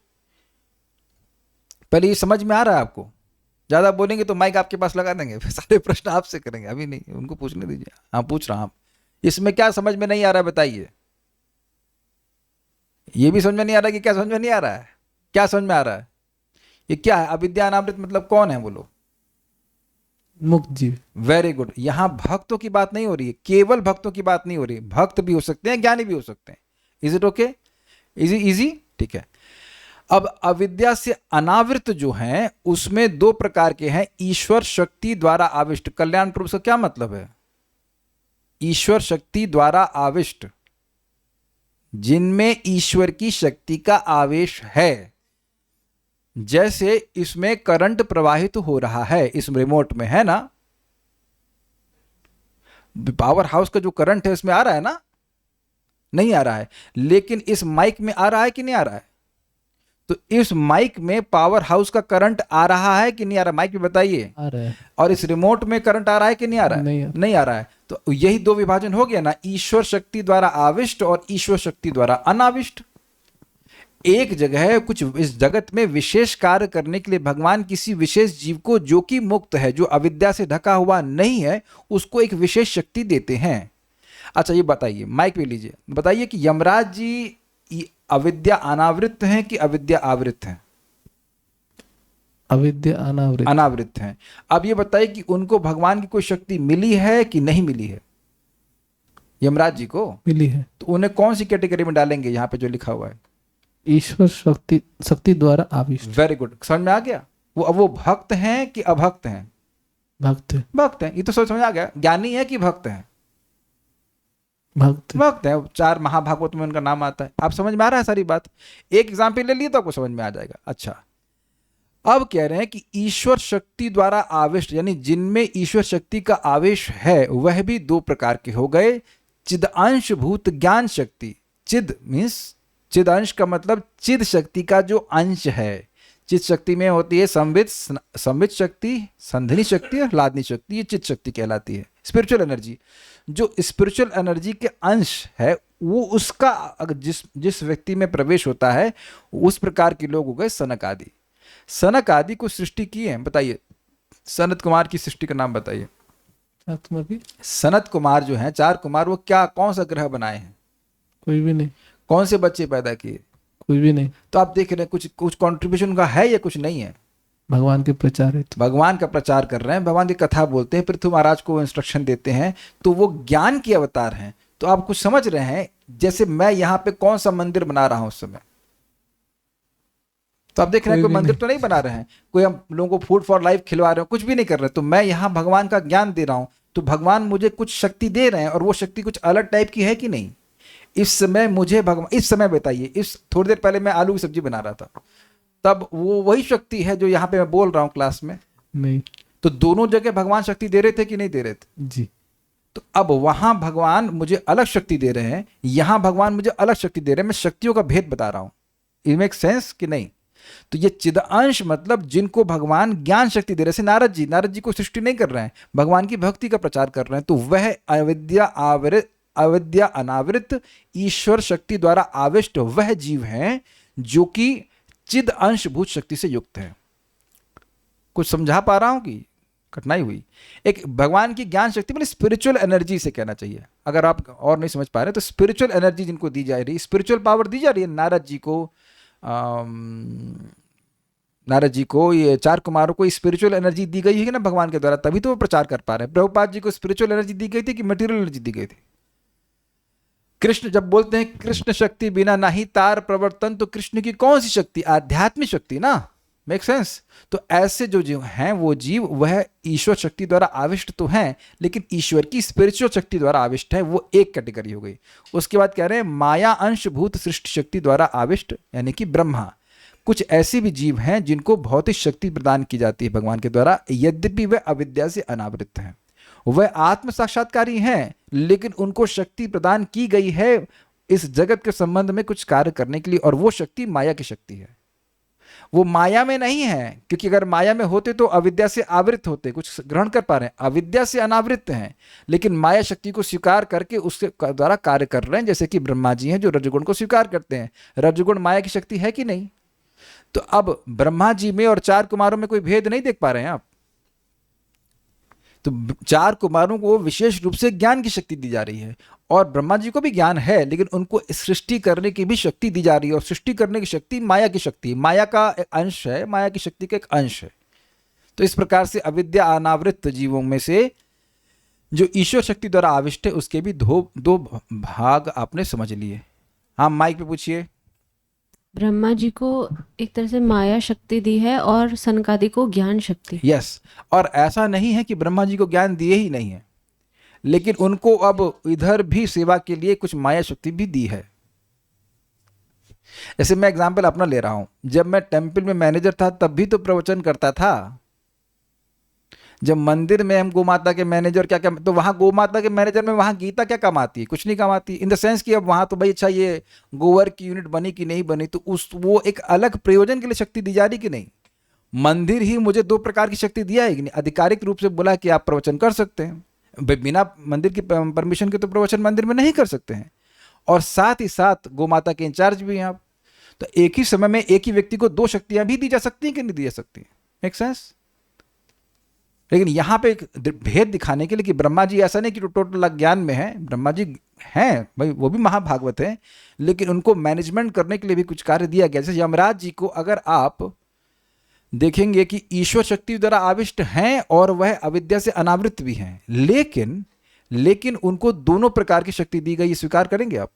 पहले ये समझ में आ रहा है आपको? ज्यादा बोलेंगे तो माइक आपके पास लगा देंगे, फिर सारे प्रश्न आपसे करेंगे। अभी नहीं, उनको पूछने दीजिए। हाँ पूछ रहा हूं। इसमें क्या समझ में नहीं आ रहा है बताइए? ये भी समझ में नहीं आ रहा है कि क्या समझ में नहीं आ रहा है? क्या समझ में आ रहा है? ये क्या है? अविद्या अनावृत मतलब कौन है बोलो? मुक्त जीव। Very good. यहां भक्तों की बात नहीं हो रही है, केवल भक्तों की बात नहीं हो रही है। भक्त भी हो सकते हैं, ज्ञानी भी हो सकते हैं। Is it okay? Easy easy, ठीक है। अब अविद्या से अनावृत जो हैं उसमें दो प्रकार के हैं, ईश्वर शक्ति द्वारा आविष्ट। कल्याण प्रभु से क्या मतलब है? ईश्वर शक्ति द्वारा आविष्ट, जिनमें ईश्वर की शक्ति का आवेश है। जैसे इसमें करंट प्रवाहित हो रहा है, इस रिमोट में है ना, पावर हाउस का जो करंट है इसमें आ रहा है ना? नहीं आ रहा है। लेकिन इस माइक में आ रहा है कि नहीं आ रहा है? तो इस माइक में पावर हाउस का करंट आ रहा है कि नहीं आ रहा? माइक में बताइए। आ रहा है। और इस रिमोट में करंट आ रहा है कि नहीं आ रहा है? नहीं आ रहा है। तो यही दो विभाजन हो गया ना, ईश्वर शक्ति द्वारा आविष्ट और ईश्वर शक्ति द्वारा अनाविष्ट। एक जगह है, कुछ इस जगत में विशेष कार्य करने के लिए भगवान किसी विशेष जीव को, जो कि मुक्त है, जो अविद्या से ढका हुआ नहीं है, उसको एक विशेष शक्ति देते हैं। अच्छा ये बताइए, माइक पे लीजिए, बताइए कि यमराज जी अविद्या अनावृत हैं कि अविद्या आवृत हैं? अविद्या अनावृत। अनावृत हैं। अब ये बताइए कि उनको भगवान की कोई शक्ति मिली है कि नहीं मिली है? यमराज जी को मिली है। तो उन्हें कौन सी कैटेगरी में डालेंगे यहां पे जो लिखा हुआ है? ईश्वर शक्ति द्वारा आविष्ट। वेरी गुड, समझ में आ गया? वो भक्त हैं कि अभक्त हैं? भक्त। भक्त हैं। ये तो समझ आ गया। ज्ञानी है कि भक्त हैं? भक्त। भक्त है। 4 महाभागवत में उनका नाम आता है। आप समझ में आ रहा है सारी बात? एक एग्जाम्पल ले लिए तो आपको समझ में आ जाएगा। अच्छा अब कह रहे हैं कि ईश्वर शक्ति द्वारा आविष्ट, यानी जिनमें ईश्वर शक्ति का आवेश है, वह भी दो प्रकार के हो गए। चिदअंश भूत ज्ञान शक्ति। चिद मीन्स, चिद अंश का मतलब चिद शक्ति का जो अंश है। चिद शक्ति में होती है संवित शक्ति, संधिनी शक्ति और लादनी शक्ति। ये चिद शक्ति कहलाती है, स्पिरिचुअल एनर्जी। जो स्पिरिचुअल एनर्जी के अंश है वो उसका अगर जिस व्यक्ति में प्रवेश होता है, उस प्रकार के लोग हो गए सनक आदि। सनक आदि को सृष्टि की है, बताइए सनत कुमार की सृष्टि का नाम बताइए। सनत कुमार जो हैं 4 कुमार, वो क्या कौन सा ग्रह बनाए हैं? कोई भी नहीं। कौन से बच्चे पैदा किए? कोई भी नहीं। तो आप देख रहे हैं कुछ कंट्रीब्यूशन का है या कुछ नहीं है? भगवान के प्रचार है। भगवान का प्रचार कर रहे हैं, भगवान की कथा बोलते हैं, पृथ्वी महाराज को इंस्ट्रक्शन देते हैं, तो वो ज्ञान के अवतार हैं। तो आप कुछ समझ रहे हैं? जैसे मैं यहाँ पे कौन सा मंदिर बना रहा हूँ उस समय, तो आप देख रहे हैं कोई मंदिर तो नहीं बना रहे हैं, कोई हम लोगों को फूड फॉर लाइफ खिलवा रहे हो, कुछ भी नहीं कर रहे। तो मैं यहाँ भगवान का ज्ञान दे रहा हूँ, तो भगवान मुझे कुछ शक्ति दे रहे हैं, और वो शक्ति कुछ अलग टाइप की है कि नहीं? इस समय मुझे भगवान, इस समय बताइए, इस थोड़ी देर पहले मैं आलू की सब्जी बना रहा था, तब वो वही शक्ति है जो यहाँ पे मैं बोल रहा हूँ क्लास में? नहीं। तो दोनों जगह भगवान शक्ति दे रहे थे कि नहीं दे रहे थे? जी। तो अब वहां भगवान मुझे अलग शक्ति दे रहे हैं, यहां भगवान मुझे अलग शक्ति दे रहे हैं। मैं शक्तियों का भेद बता रहा हूं। इट मेक सेंस कि नहीं? तो ये चिदअंश मतलब जिनको भगवान ज्ञान शक्ति दे रहे हैं। नारद जी को सृष्टि नहीं कर रहे हैं, भगवान की भक्ति का प्रचार कर रहे हैं। तो वह अविद्या अनावृत ईश्वर शक्ति द्वारा आविष्ट वह जीव हैं जो कि चिद अंश भूत शक्ति से युक्त है। कुछ समझा पा रहा हूं कि कठिनाई हुई? एक भगवान की ज्ञान शक्ति मतलब स्पिरिचुअल एनर्जी से कहना चाहिए। अगर आप और नहीं समझ पा रहे तो स्पिरिचुअल एनर्जी जिनको दी जा रही, स्पिरिचुअल पावर दी जा रही है नारद जी को, नारद जी को, ये 4 कुमारों को स्पिरिचुअल एनर्जी दी गई है ना भगवान के द्वारा, तभी तो वो प्रचार कर पा रहे हैं। प्रभुपाद जी को स्पिरिचुअल एनर्जी दी गई थी कि मटेरियल एनर्जी दी गई थी? कृष्ण जब बोलते हैं कृष्ण शक्ति बिना नहीं तार प्रवर्तन, तो कृष्ण की कौन सी शक्ति? आध्यात्मिक शक्ति ना। Make sense? तो ऐसे जो जीव हैं वो जीव वह ईश्वर शक्ति द्वारा आविष्ट तो हैं, लेकिन ईश्वर की स्पिरिचुअल शक्ति द्वारा आविष्ट है, वो एक कैटेगरी हो गई। उसके बाद कह रहे हैं माया अंश भूत सृष्टि शक्ति द्वारा आविष्ट, यानी कि ब्रह्मा। कुछ ऐसे भी जीव हैं जिनको भौतिक शक्ति प्रदान की जाती है भगवान के द्वारा, यद्यपि वे अविद्या से अनावृत हैं। वह आत्म साक्षात्कारी हैं, लेकिन उनको शक्ति प्रदान की गई है इस जगत के संबंध में कुछ कार्य करने के लिए, और वो शक्ति माया की शक्ति है। वो माया में नहीं है, क्योंकि अगर माया में होते तो अविद्या से आवृत होते, कुछ ग्रहण कर पा रहे हैं। अविद्या से अनावृत हैं, लेकिन माया शक्ति को स्वीकार करके उसके द्वारा कार्य कर रहे हैं, जैसे कि ब्रह्मा जी हैं जो रजगुण को स्वीकार करते हैं। रजगुण माया की शक्ति है कि नहीं? तो अब ब्रह्मा जी में और 4 कुमारों में कोई भेद नहीं देख पा रहे हैं आप? तो 4 कुमारों को विशेष रूप से ज्ञान की शक्ति दी जा रही है, और ब्रह्मा जी को भी ज्ञान है, लेकिन उनको सृष्टि करने की भी शक्ति दी जा रही है, और सृष्टि करने की शक्ति माया की शक्ति है, माया का एक अंश है, माया की शक्ति का एक अंश है। तो इस प्रकार से अविद्या अनावृत जीवों में से जो ईश्वर शक्ति द्वारा आविष्ट है, उसके भी दो भाग आपने समझ लिए। हाँ, माइक पे पूछिए। ब्रह्मा जी को एक तरह से माया शक्ति दी है और सनकादि को ज्ञान शक्ति। यस, और ऐसा नहीं है कि ब्रह्मा जी को ज्ञान दिए ही नहीं है, लेकिन उनको अब इधर भी सेवा के लिए कुछ माया शक्ति भी दी है। जैसे मैं एग्जांपल अपना ले रहा हूं, जब मैं टेंपल में मैनेजर था तब भी तो प्रवचन करता था। जब मंदिर में हम गोमाता के मैनेजर क्या क्या, तो वहां गोमाता के मैनेजर में वहां गीता क्या कमाती है? कुछ नहीं कमाती, इन द सेंस कि अब वहां तो भाई अच्छा ये गोवर की यूनिट बनी कि नहीं बनी, तो उस वो एक अलग प्रयोजन के लिए शक्ति दी जा रही कि नहीं? मंदिर ही मुझे 2 प्रकार की शक्ति दिया है कि नहीं? आधिकारिक रूप से बोला कि आप प्रवचन कर सकते हैं, बिना मंदिर की परमिशन के तो प्रवचन मंदिर में नहीं कर सकते हैं, और साथ ही साथ गोमाता के इंचार्ज भी हैं आप। तो एक ही समय में एक ही व्यक्ति को 2 शक्तियां भी दी जा सकती हैं कि नहीं दी जा सकती? Make sense? लेकिन यहां पे एक भेद दिखाने के लिए कि ब्रह्मा जी ऐसा नहीं कि टोटल अज्ञान में है, ब्रह्मा जी हैं भाई, वो भी महाभागवत हैं, लेकिन उनको मैनेजमेंट करने के लिए भी कुछ कार्य दिया गया। जैसे यमराज जी को अगर आप देखेंगे कि ईश्वर शक्ति द्वारा आविष्ट हैं और वह अविद्या से अनावृत भी हैं, लेकिन उनको दोनों प्रकार की शक्ति दी गई, स्वीकार करेंगे आप?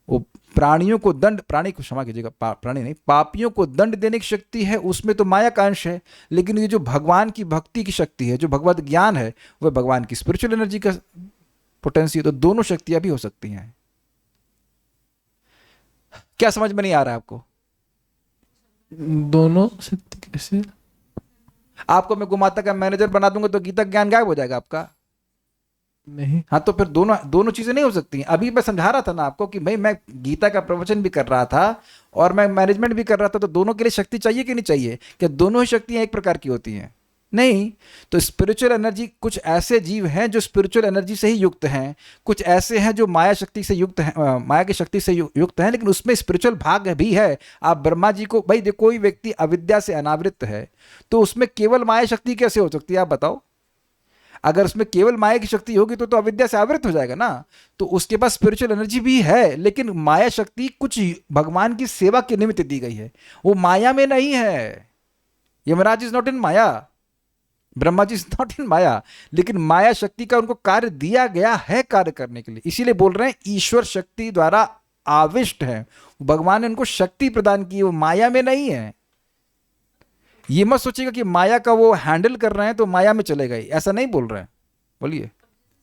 वो प्राणियों को दंड, प्राणी को क्षमा कीजिएगा, प्राणी नहीं, पापियों को दंड देने की शक्ति है, उसमें तो माया का अंश है, लेकिन ये जो भगवान की भक्ति की शक्ति है, जो भगवत ज्ञान है, वह भगवान की स्पिरिचुअल एनर्जी का पोटेंशियल, तो दोनों शक्तियां भी हो सकती हैं। क्या समझ में नहीं आ रहा है आपको? दोनों शक्ति कैसे? आपको मैं गोमाता का मैनेजर बना दूंगा तो गीता ज्ञान गायब हो जाएगा आपका? नहीं, हाँ, तो फिर दोनों चीजें नहीं हो सकती हैं। अभी मैं समझा रहा था ना आपको कि भाई मैं गीता का प्रवचन भी कर रहा था और मैं मैनेजमेंट भी कर रहा था, तो दोनों के लिए शक्ति चाहिए कि नहीं चाहिए? क्या दोनों ही शक्तियां एक प्रकार की होती हैं? नहीं। तो स्पिरिचुअल एनर्जी, कुछ ऐसे जीव हैं जो स्पिरिचुअल एनर्जी से ही युक्त हैं, कुछ ऐसे हैं जो माया शक्ति से युक्त हैं, माया की शक्ति से युक्त हैं, लेकिन उसमें स्पिरिचुअल भाग भी है। आप ब्रह्मा जी को, भाई देखो कोई व्यक्ति अविद्या से अनावृत है तो उसमें केवल माया शक्ति कैसे हो सकती है? आप बताओ। अगर उसमें केवल माया की शक्ति होगी तो अविद्या से आवृत हो जाएगा ना। तो उसके पास स्पिरिचुअल एनर्जी भी है, लेकिन माया शक्ति कुछ भगवान की सेवा के निमित्त दी गई है, वो माया में नहीं है। Yamraj is not in maya, Brahma ji is not in maya, लेकिन माया शक्ति का उनको कार्य दिया गया है कार्य करने के लिए। इसीलिए बोल रहे हैं ईश्वर शक्ति द्वारा आविष्ट है, भगवान ने उनको शक्ति प्रदान की, वो माया में नहीं है। ये मत सोचिएगा कि माया का वो हैंडल कर रहे हैं तो माया में चले गए, ऐसा नहीं बोल रहे हैं। बोलिए,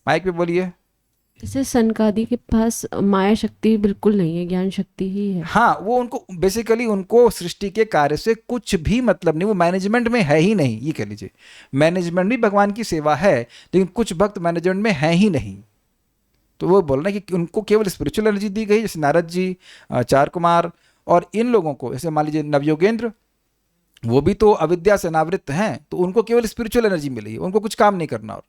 माइक पे बोलिए। जैसे सनकादि के पास माया शक्ति बिल्कुल नहीं है, ज्ञान शक्ति ही है। हाँ, वो उनको बेसिकली उनको सृष्टि के कार्य से कुछ भी मतलब नहीं, वो मैनेजमेंट में है ही नहीं। ये कह लीजिए मैनेजमेंट भी भगवान की सेवा है, लेकिन कुछ भक्त मैनेजमेंट में है ही नहीं। तो वो बोल रहे हैं कि उनको केवल स्पिरिचुअल एनर्जी दी गई, जैसे नारद जी, 4 कुमार, और इन लोगों को जैसे मान लीजिए नवयोगेंद्र, वो भी तो अविद्या से अनावृत हैं, तो उनको केवल स्पिरिचुअल एनर्जी मिली है, उनको कुछ काम नहीं करना।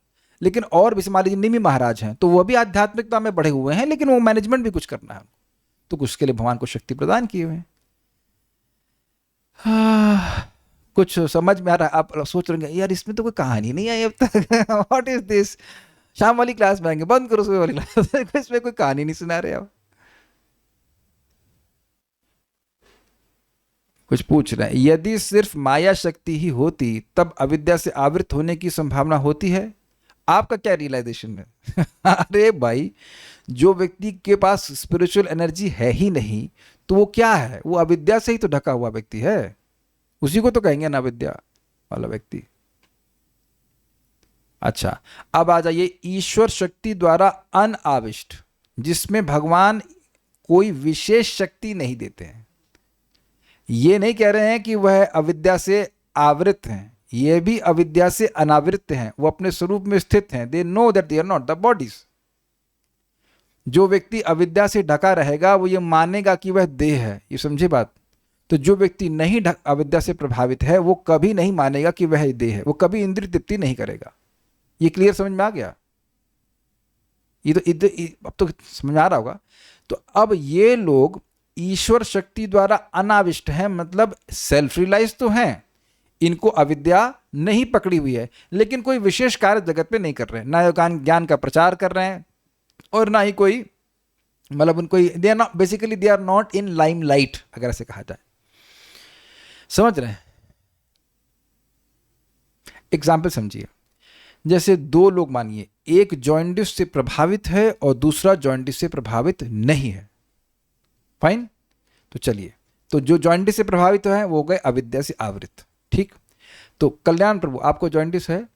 लेकिन और भी मान लीजिए निमि महाराज हैं, तो वो भी आध्यात्मिकता में बढ़े हुए हैं, लेकिन वो मैनेजमेंट भी कुछ करना है, तो कुछ के लिए भगवान को शक्ति प्रदान किए हुए हैं। कुछ समझ में आ रहा है? आप सोच रहे हैं यार इसमें तो कोई कहानी नहीं आई अब तक, व्हाट इज दिस? शाम वाली क्लास में आएंगे, बंद करो सुबह वाली क्लास, इसमें कोई कहानी नहीं सुना रहे आप। कुछ पूछ रहे हैं, यदि सिर्फ माया शक्ति ही होती तब अविद्या से आवृत होने की संभावना होती है? आपका क्या रियलाइजेशन है? अरे भाई, जो व्यक्ति के पास स्पिरिचुअल एनर्जी है ही नहीं तो वो क्या है? वो अविद्या से ही तो ढका हुआ व्यक्ति है, उसी को तो कहेंगे ना अविद्या वाला व्यक्ति। अच्छा, अब आ जाइए ईश्वर शक्ति द्वारा अनआविष्ट, जिसमें भगवान कोई विशेष शक्ति नहीं देते हैं। ये नहीं कह रहे हैं कि वह अविद्या से आवृत हैं, ये भी अविद्या से अनावृत हैं, वो अपने स्वरूप में स्थित हैं। They know that they are not the bodies. जो व्यक्ति अविद्या से ढका रहेगा वो ये मानेगा कि वह देह है, ये समझे बात। तो जो व्यक्ति नहीं अविद्या से प्रभावित है वो कभी नहीं मानेगा कि वह देह है, वो कभी इंद्रिय तृप्ति नहीं करेगा। ये क्लियर समझ में आ गया? ये तो अब तो समझ में आ रहा होगा। तो अब ये लोग ईश्वर शक्ति द्वारा अनाविष्ट हैं, मतलब सेल्फ रियलाइज तो हैं, इनको अविद्या नहीं पकड़ी हुई है, लेकिन कोई विशेष कार्य जगत में नहीं कर रहे हैं, ना ज्ञान का प्रचार कर रहे हैं और ना ही कोई, मतलब उनको they are not, basically they are not in limelight, अगर ऐसे कहा जाए। समझ रहे हैं? एग्जाम्पल समझिए, जैसे दो लोग मानिए, एक जॉइंटिस से प्रभावित है और दूसरा जॉइंटिस से प्रभावित नहीं है। फाइन, तो चलिए, तो जो जॉइंटिस से प्रभावित है वो हो गए अविद्या से आवृत। ठीक, तो कल्याण प्रभु, आपको जॉइंटिस है?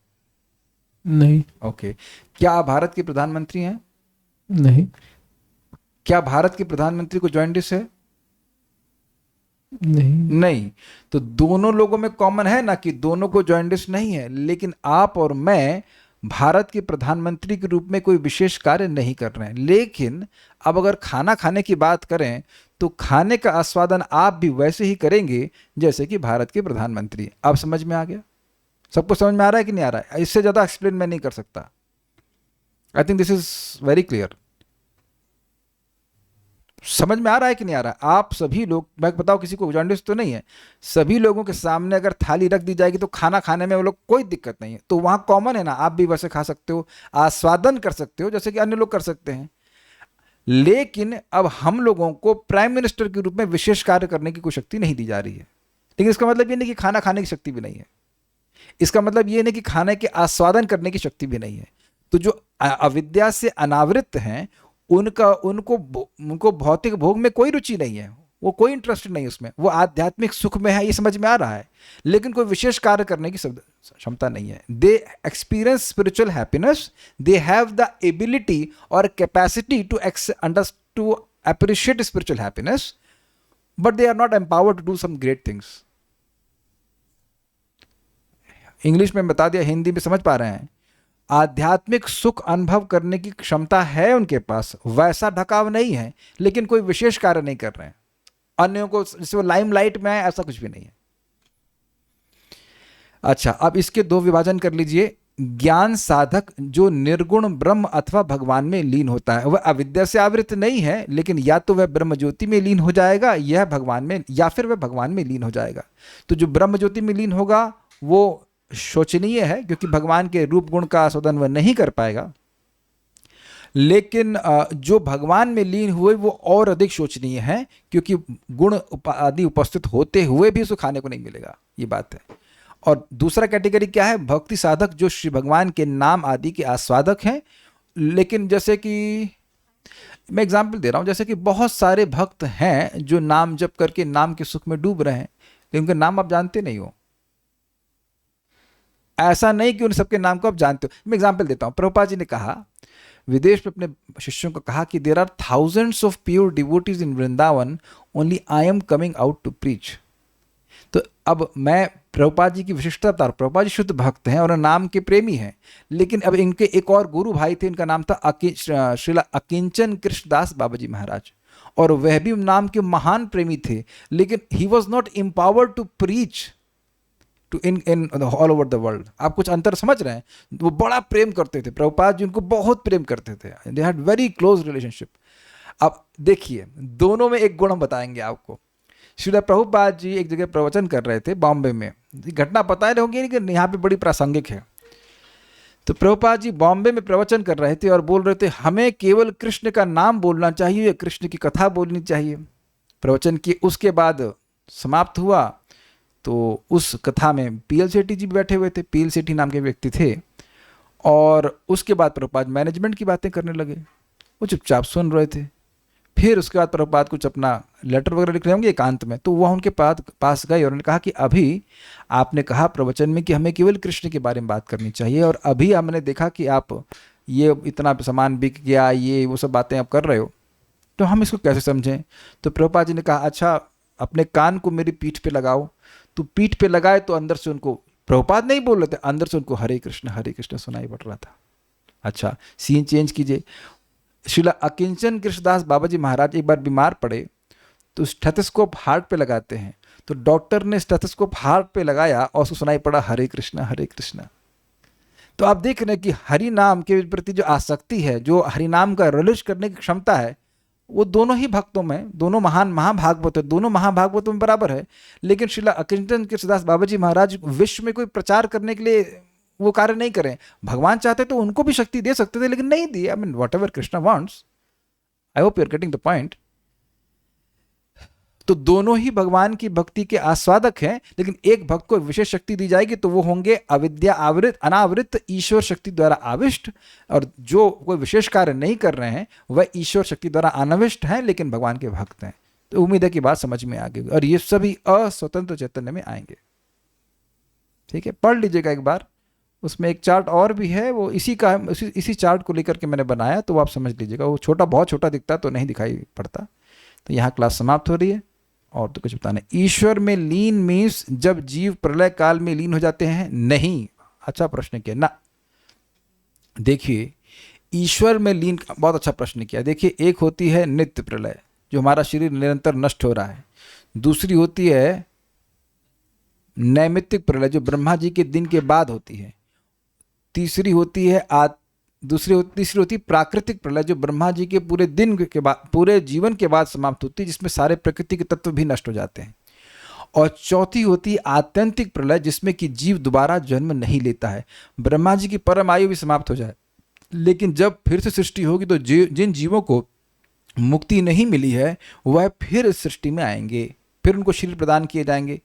नहीं। ओके। क्या आप भारत के प्रधानमंत्री हैं? नहीं। क्या भारत के प्रधानमंत्री को जॉइंटिस है? नहीं। नहीं। तो दोनों लोगों में कॉमन है ना कि दोनों को जॉइंटिस नहीं है, लेकिन आप और मैं भारत के प्रधानमंत्री के रूप में कोई विशेष कार्य नहीं कर रहे हैं। लेकिन अब अगर खाना खाने की बात करें तो खाने का आस्वादन आप भी वैसे ही करेंगे जैसे कि भारत के प्रधानमंत्री। अब समझ में आ गया? सबको समझ में आ रहा है कि नहीं आ रहा है? इससे ज़्यादा एक्सप्लेन मैं नहीं कर सकता। I think this is very clear. समझ में आ रहा है कि नहीं आ रहा है? आप सभी लोग, मैं बताओ, किसी को जॉन्डिस तो नहीं है, सभी लोगों के सामने अगर थाली रख दी जाएगी तो खाना खाने में वो लोग कोई दिक्कत नहीं है, तो वहाँ कॉमन है ना, आप भी वैसे खा सकते हो, आस्वादन कर सकते हो जैसे कि अन्य लोग कर सकते हैं। लेकिन अब हम लोगों को प्राइम मिनिस्टर के रूप में विशेष कार्य करने की कोई शक्ति नहीं दी जा रही है। लेकिन इसका मतलब ये नहीं कि खाना खाने की शक्ति भी नहीं है, इसका मतलब ये नहीं कि खाने के आस्वादन करने की शक्ति भी नहीं है। तो जो अविद्या से अनावृत हैं उनको भौतिक भोग में कोई रुचि नहीं है, वो कोई इंटरेस्ट नहीं है उसमें, वो आध्यात्मिक सुख में है, ये समझ में आ रहा है, लेकिन कोई विशेष कार्य करने की क्षमता नहीं है। They experience spiritual happiness, they have the ability और capacity to appreciate spiritual happiness, but they are not empowered to do some great things. English में बता दिया, हिंदी में समझ पा रहे हैं? आध्यात्मिक सुख अनुभव करने की क्षमता है उनके पास, वैसा ढकाव नहीं है, लेकिन कोई विशेष कार्य नहीं कर रहे हैं अन्यों को जैसे वो लाइमलाइट में आए, ऐसा कुछ भी नहीं है। अच्छा, अब इसके दो विभाजन कर लीजिए। ज्ञान साधक जो निर्गुण ब्रह्म अथवा भगवान में लीन होता है, वह अविद्या से आवृत नहीं है, लेकिन या तो वह ब्रह्म ज्योति में लीन हो जाएगा यह भगवान में, या फिर वह भगवान में लीन हो जाएगा। तो जो ब्रह्म ज्योति में लीन होगा वो शोचनीय है, क्योंकि भगवान के रूप गुण का आस्वादन वह नहीं कर पाएगा। लेकिन जो भगवान में लीन हुए वो और अधिक शोचनीय है, क्योंकि गुण आदि उपस्थित होते हुए भी उसको खाने को नहीं मिलेगा, ये बात है। और दूसरा कैटेगरी क्या है? भक्ति साधक जो श्री भगवान के नाम आदि के आस्वादक हैं, लेकिन जैसे कि मैं एग्जाम्पल दे रहा हूँ, जैसे कि बहुत सारे भक्त हैं जो नाम जप करके नाम के सुख में डूब रहे हैं, लेकिन उनके नाम आप जानते नहीं हो। ऐसा नहीं कि उन सबके नाम को आप जानते हो। मैं एग्जाम्पल देता हूँ। प्रभुपाद जी ने कहा, विदेश में अपने शिष्यों को कहा कि there are thousands of pure devotees in Vrindavan, only I am coming out to preach. तो अब मैं प्रभुपाद जी की विशिष्टता बता रहा हूँ। प्रभुपाद जी शुद्ध भक्त हैं और नाम के प्रेमी हैं, लेकिन अब इनके एक और गुरु भाई थे, इनका नाम था श्रीला अकिंचन कृष्णदास बाबा जी महाराज, और वह भी नाम के महान प्रेमी थे, लेकिन he was not empowered to preach to in all over the world. आप कुछ अंतर समझ रहे हैं? वो बड़ा प्रेम करते थे, प्रभुपाद जी उनको बहुत प्रेम करते थे, they had very close relationship. अब देखिए, दोनों में एक गुण हम बताएंगे आपको। श्रील प्रभुपाद जी एक जगह प्रवचन कर रहे थे बॉम्बे में, घटना पता ही होगी, लेकिन यहाँ पे बड़ी प्रासंगिक है। तो प्रभुपाद जी बॉम्बे में प्रवचन कर रहे थे और बोल रहे थे, हमें केवल कृष्ण का नाम बोलना चाहिए, कृष्ण की कथा बोलनी चाहिए। प्रवचन की उसके बाद समाप्त हुआ तो उस कथा में पीएल सेठी जी भी बैठे हुए थे, पीएल सेठी नाम के व्यक्ति थे, और उसके बाद प्रभुपाद मैनेजमेंट की बातें करने लगे। वो चुपचाप सुन रहे थे। फिर उसके बाद प्रभुपाद कुछ अपना लेटर वगैरह लिख रहे होंगे एकांत में, तो वह उनके पास गए और उन्होंने कहा कि अभी आपने कहा प्रवचन में कि हमें केवल कृष्ण के बारे में बात करनी चाहिए, और अभी हमने देखा कि आप ये इतना सामान बिक गया, ये वो सब बातें आप कर रहे हो, तो हम इसको कैसे समझें। तो प्रभुपाद जी ने कहा अच्छा अपने कान को मेरी पीठ पे लगाओ। तो पीठ पे लगाए तो अंदर से उनको, प्रभुपाद नहीं बोल रहे थे, अंदर से उनको हरे कृष्ण सुनाई पड़ रहा था। अच्छा सीन चेंज कीजिए। श्रीला अकिंचन कृष्णदास बाबा जी महाराज एक बार बीमार पड़े तो स्टेथोस्कोप हार्ट पे लगाते हैं, तो डॉक्टर ने स्टेथोस्कोप हार्ट पे लगाया और उसको सुनाई पड़ा हरे कृष्ण। तो आप देख रहे हैं कि हरि नाम के प्रति जो आसक्ति है, जो हरि नाम का रिलिश करने की क्षमता है, वो दोनों ही भक्तों में, दोनों महान महाभागवत है, दोनों महाभागवतों में बराबर है। लेकिन श्रीला अकिंचन कृष्णदास बाबा जी महाराज विश्व में कोई प्रचार करने के लिए वो कार्य नहीं करें। भगवान चाहते तो उनको भी शक्ति दे सकते थे, लेकिन नहीं दी। I mean whatever Krishna wants, I hope you are getting the point. तो दोनों ही भगवान की भक्ति के आस्वादक हैं, लेकिन एक भक्त को विशेष शक्ति दी जाएगी तो वो होंगे अविद्या आवृत अनावृत ईश्वर शक्ति द्वारा आविष्ट, और जो कोई विशेष कार्य नहीं कर रहे हैं वह ईश्वर शक्ति द्वारा अनाविष्ट हैं लेकिन भगवान के भक्त हैं। तो उम्मीद है कि बात समझ में आ गई, और ये सभी अस्वतंत्र चैतन्य में आएंगे। ठीक है, पढ़ लीजिएगा एक बार, उसमें एक चार्ट और भी है, वो इसी चार्ट को लेकर के मैंने बनाया, तो आप समझ लीजिएगा। वो छोटा, बहुत छोटा दिखता तो नहीं दिखाई पड़ता। तो यहाँ क्लास समाप्त हो रही है, और तो कुछ बताना। ईश्वर में लीन मीन्स जब जीव प्रलय काल में लीन हो जाते हैं? नहीं। अच्छा प्रश्न किया ना। देखिए ईश्वर में लीन, बहुत अच्छा प्रश्न किया। देखिए एक होती है नित्य प्रलय, जो हमारा शरीर निरंतर नष्ट हो रहा है। दूसरी होती है नैमित्तिक प्रलय, जो ब्रह्मा जी के दिन के बाद होती है। तीसरी होती है तीसरी होती प्राकृतिक प्रलय, जो ब्रह्मा जी के पूरे दिन के बाद, पूरे जीवन के बाद समाप्त होती है, जिसमें सारे प्रकृति के तत्व भी नष्ट हो जाते हैं। और चौथी होती है आत्यंतिक प्रलय, जिसमें कि जीव दोबारा जन्म नहीं लेता है। ब्रह्मा जी की परम आयु भी समाप्त हो जाए, लेकिन जब फिर से सृष्टि होगी तो जिन जीवों को मुक्ति नहीं मिली है वह फिर इस सृष्टि में आएंगे, फिर उनको शरीर प्रदान किए जाएंगे।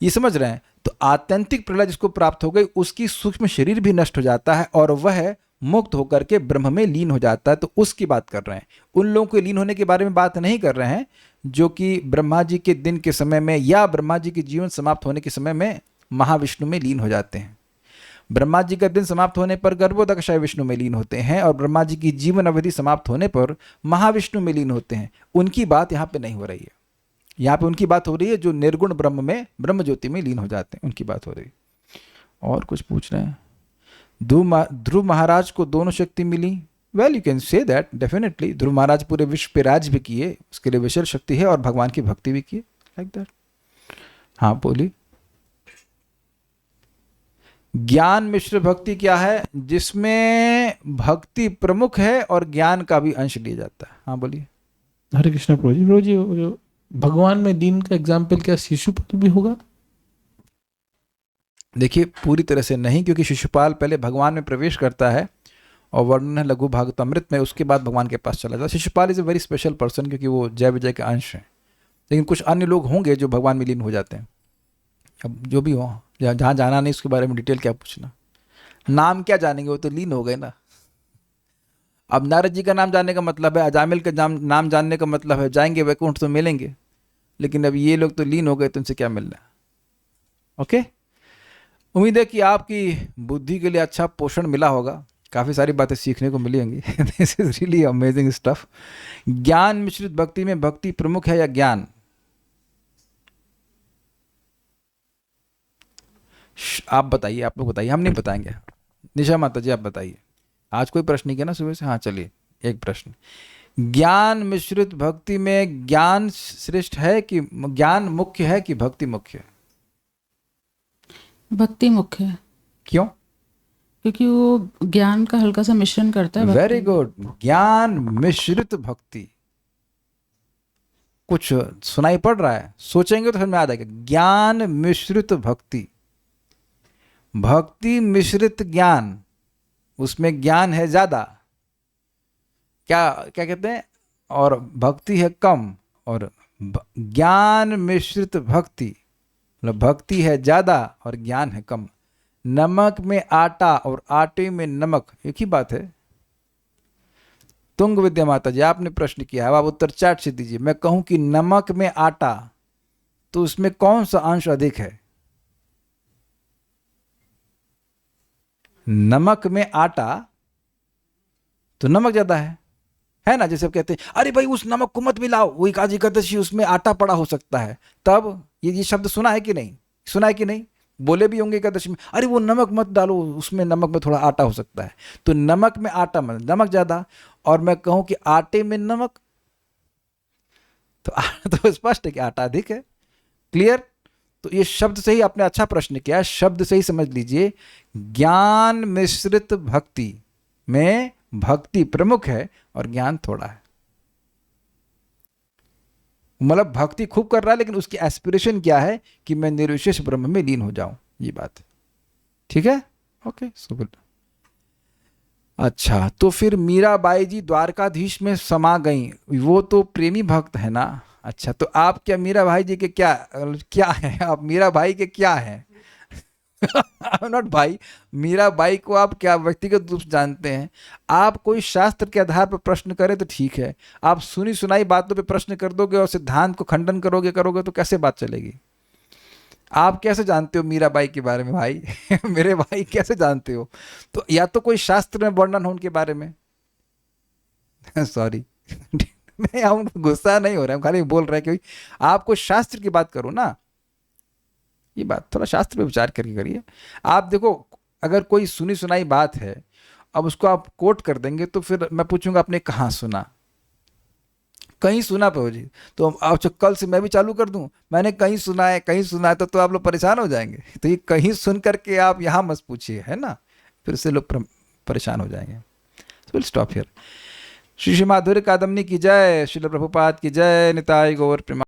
ये समझ रहे हैं? तो आत्यंतिक प्रलय जिसको प्राप्त हो गई, उसकी सूक्ष्म शरीर भी नष्ट हो जाता है और वह मुक्त होकर के ब्रह्म में लीन हो जाता है। तो उसकी बात कर रहे हैं। उन लोगों के लीन होने के बारे में बात नहीं कर रहे हैं जो कि ब्रह्मा जी के दिन के समय में या ब्रह्मा जी के जीवन समाप्त होने के समय में महाविष्णु में लीन हो जाते हैं। ब्रह्मा जी का दिन समाप्त होने पर गर्भोदकशय विष्णु में लीन होते हैं, और ब्रह्मा जी की जीवन अवधि समाप्त होने पर महाविष्णु में लीन होते हैं। उनकी बात यहाँ पे नहीं हो रही है। यहाँ पे उनकी बात हो रही है जो निर्गुण ब्रह्म में, ब्रह्म ज्योति में लीन हो जाते हैं, उनकी बात हो रही है। और कुछ पूछ रहे हैं? ध्रुव महाराज को दोनों शक्ति मिली? Well you can say that definitely. Dhruv Maharaj पूरे विश्व पे राज भी किए, उसके लिए विशेष शक्ति है, और भगवान की भक्ति भी की, लाइक दैट। हाँ बोली। ज्ञान मिश्र भक्ति क्या है? जिसमें भक्ति प्रमुख है और ज्ञान का भी अंश लिया जाता है। हाँ बोलिए। हरे कृष्ण प्रभु जी, वो जो भगवान में दीन का एग्जाम्पल क्या शिशुपाल भी होगा? देखिए पूरी तरह से नहीं, क्योंकि शिशुपाल पहले भगवान में प्रवेश करता है और वर्णन है लघु भागवतामृत में, उसके बाद भगवान के पास चला जाता है। Shishupal is a very special person, क्योंकि वो जय विजय के अंश हैं। लेकिन कुछ अन्य लोग होंगे जो भगवान में लीन हो जाते हैं। अब जो भी हो, जहाँ जाना नहीं उसके बारे में डिटेल क्या पूछना। नाम क्या जानेंगे, वो तो लीन हो गए ना। अब नारद जी का नाम जानने का मतलब है, अजामिल का नाम जानने का मतलब है जाएंगे वैकुंठ तो मिलेंगे, लेकिन अब ये लोग तो लीन हो गए, तो उनसे क्या मिलना है। ओके, उम्मीद है कि आपकी बुद्धि के लिए अच्छा पोषण मिला होगा, काफ़ी सारी बातें सीखने को मिली होंगी। This is really amazing stuff. ज्ञान मिश्रित भक्ति में भक्ति प्रमुख है या ज्ञान? आप बताइए, आप लोग बताइए, हम नहीं बताएंगे। निशा माता जी आप बताइए। आज कोई प्रश्न नहीं किया ना सुबह से? हाँ चलिए एक प्रश्न। ज्ञान मिश्रित भक्ति में ज्ञान श्रेष्ठ है कि ज्ञान मुख्य है कि भक्ति मुख्य है? भक्ति मुख्य है। क्यों? क्योंकि वो ज्ञान का हल्का सा मिश्रण करता है। Very good. ज्ञान मिश्रित भक्ति, कुछ सुनाई पड़ रहा है? सोचेंगे तो समझ में आ जाएगा। ज्ञान मिश्रित भक्ति, भक्ति मिश्रित ज्ञान, उसमें ज्ञान है ज्यादा, क्या क्या कहते हैं, और भक्ति है कम, और ज्ञान मिश्रित भक्ति, मतलब भक्ति है ज़्यादा और ज्ञान है कम। नमक में आटा और आटे में नमक एक ही बात है। तुंग विद्या माता जी, आपने प्रश्न किया है, आप उत्तर चैट से दीजिए। मैं कहूं कि नमक में आटा, तो उसमें कौन सा अंश अधिक है? नमक में आटा तो नमक ज्यादा है ना। जैसे आप कहते हैं अरे भाई उस नमक को मत मिलाओ, वो एकादशी एकादशी उसमें आटा पड़ा हो सकता है, तब ये शब्द सुना है कि नहीं? सुना है कि नहीं? बोले भी होंगे एकादशी में, अरे वो नमक मत डालो, उसमें नमक में थोड़ा आटा हो सकता है। तो नमक में आटा में नमक ज्यादा, और मैं कहूं कि आटे में नमक, तो स्पष्ट है कि आटा अधिक है। क्लियर? तो ये शब्द से ही आपने अच्छा प्रश्न किया, शब्द से ही समझ लीजिए। ज्ञान मिश्रित भक्ति में भक्ति प्रमुख है और ज्ञान थोड़ा है। मतलब भक्ति खूब कर रहा है, लेकिन उसकी एस्पिरेशन क्या है कि मैं निर्विशेष ब्रह्म में लीन हो जाऊं, ये बात। ठीक है, ओके, सो गुड। अच्छा, तो फिर मीराबाई जी द्वारकाधीश में समा गई, वो तो प्रेमी भक्त है ना। अच्छा, तो आप क्या मीरा भाई जी के क्या है? आप मीरा भाई के क्या हैं? नॉट भाई, मीरा बाई को आप क्या व्यक्तिगत रूप से जानते हैं? आप कोई शास्त्र के आधार पर प्रश्न करें तो ठीक है, आप सुनी सुनाई बातों पे प्रश्न कर दोगे और सिद्धांत को खंडन करोगे तो कैसे बात चलेगी? आप कैसे जानते हो मीरा बाई के बारे में भाई? मेरे भाई कैसे जानते हो? तो या तो कोई शास्त्र में वर्णन हो उनके बारे में। सॉरी मैं हम गुस्सा नहीं हो रहा, हम खाली बोल रहे हैं कि आप कोई शास्त्र की बात करो ना, ये बात थोड़ा शास्त्र पे विचार करके करिए। आप देखो, अगर कोई सुनी सुनाई बात है, अब उसको आप कोट कर देंगे तो फिर मैं पूछूंगा आपने कहाँ सुना? कहीं सुना प्रभु जी, तो अब कल से मैं भी चालू कर दूं मैंने कहीं सुना है, कहीं सुना है, तो आप लोग परेशान हो जाएंगे। तो ये कहीं सुन करके आप यहाँ मत पूछिए, है ना, फिर से लोग परेशान हो जाएंगे। Will stop here. Shri Shri माधुर्य कादम्बनी की जय, श्रील प्रभुपाद की जय, निताई गौर प्रेमा।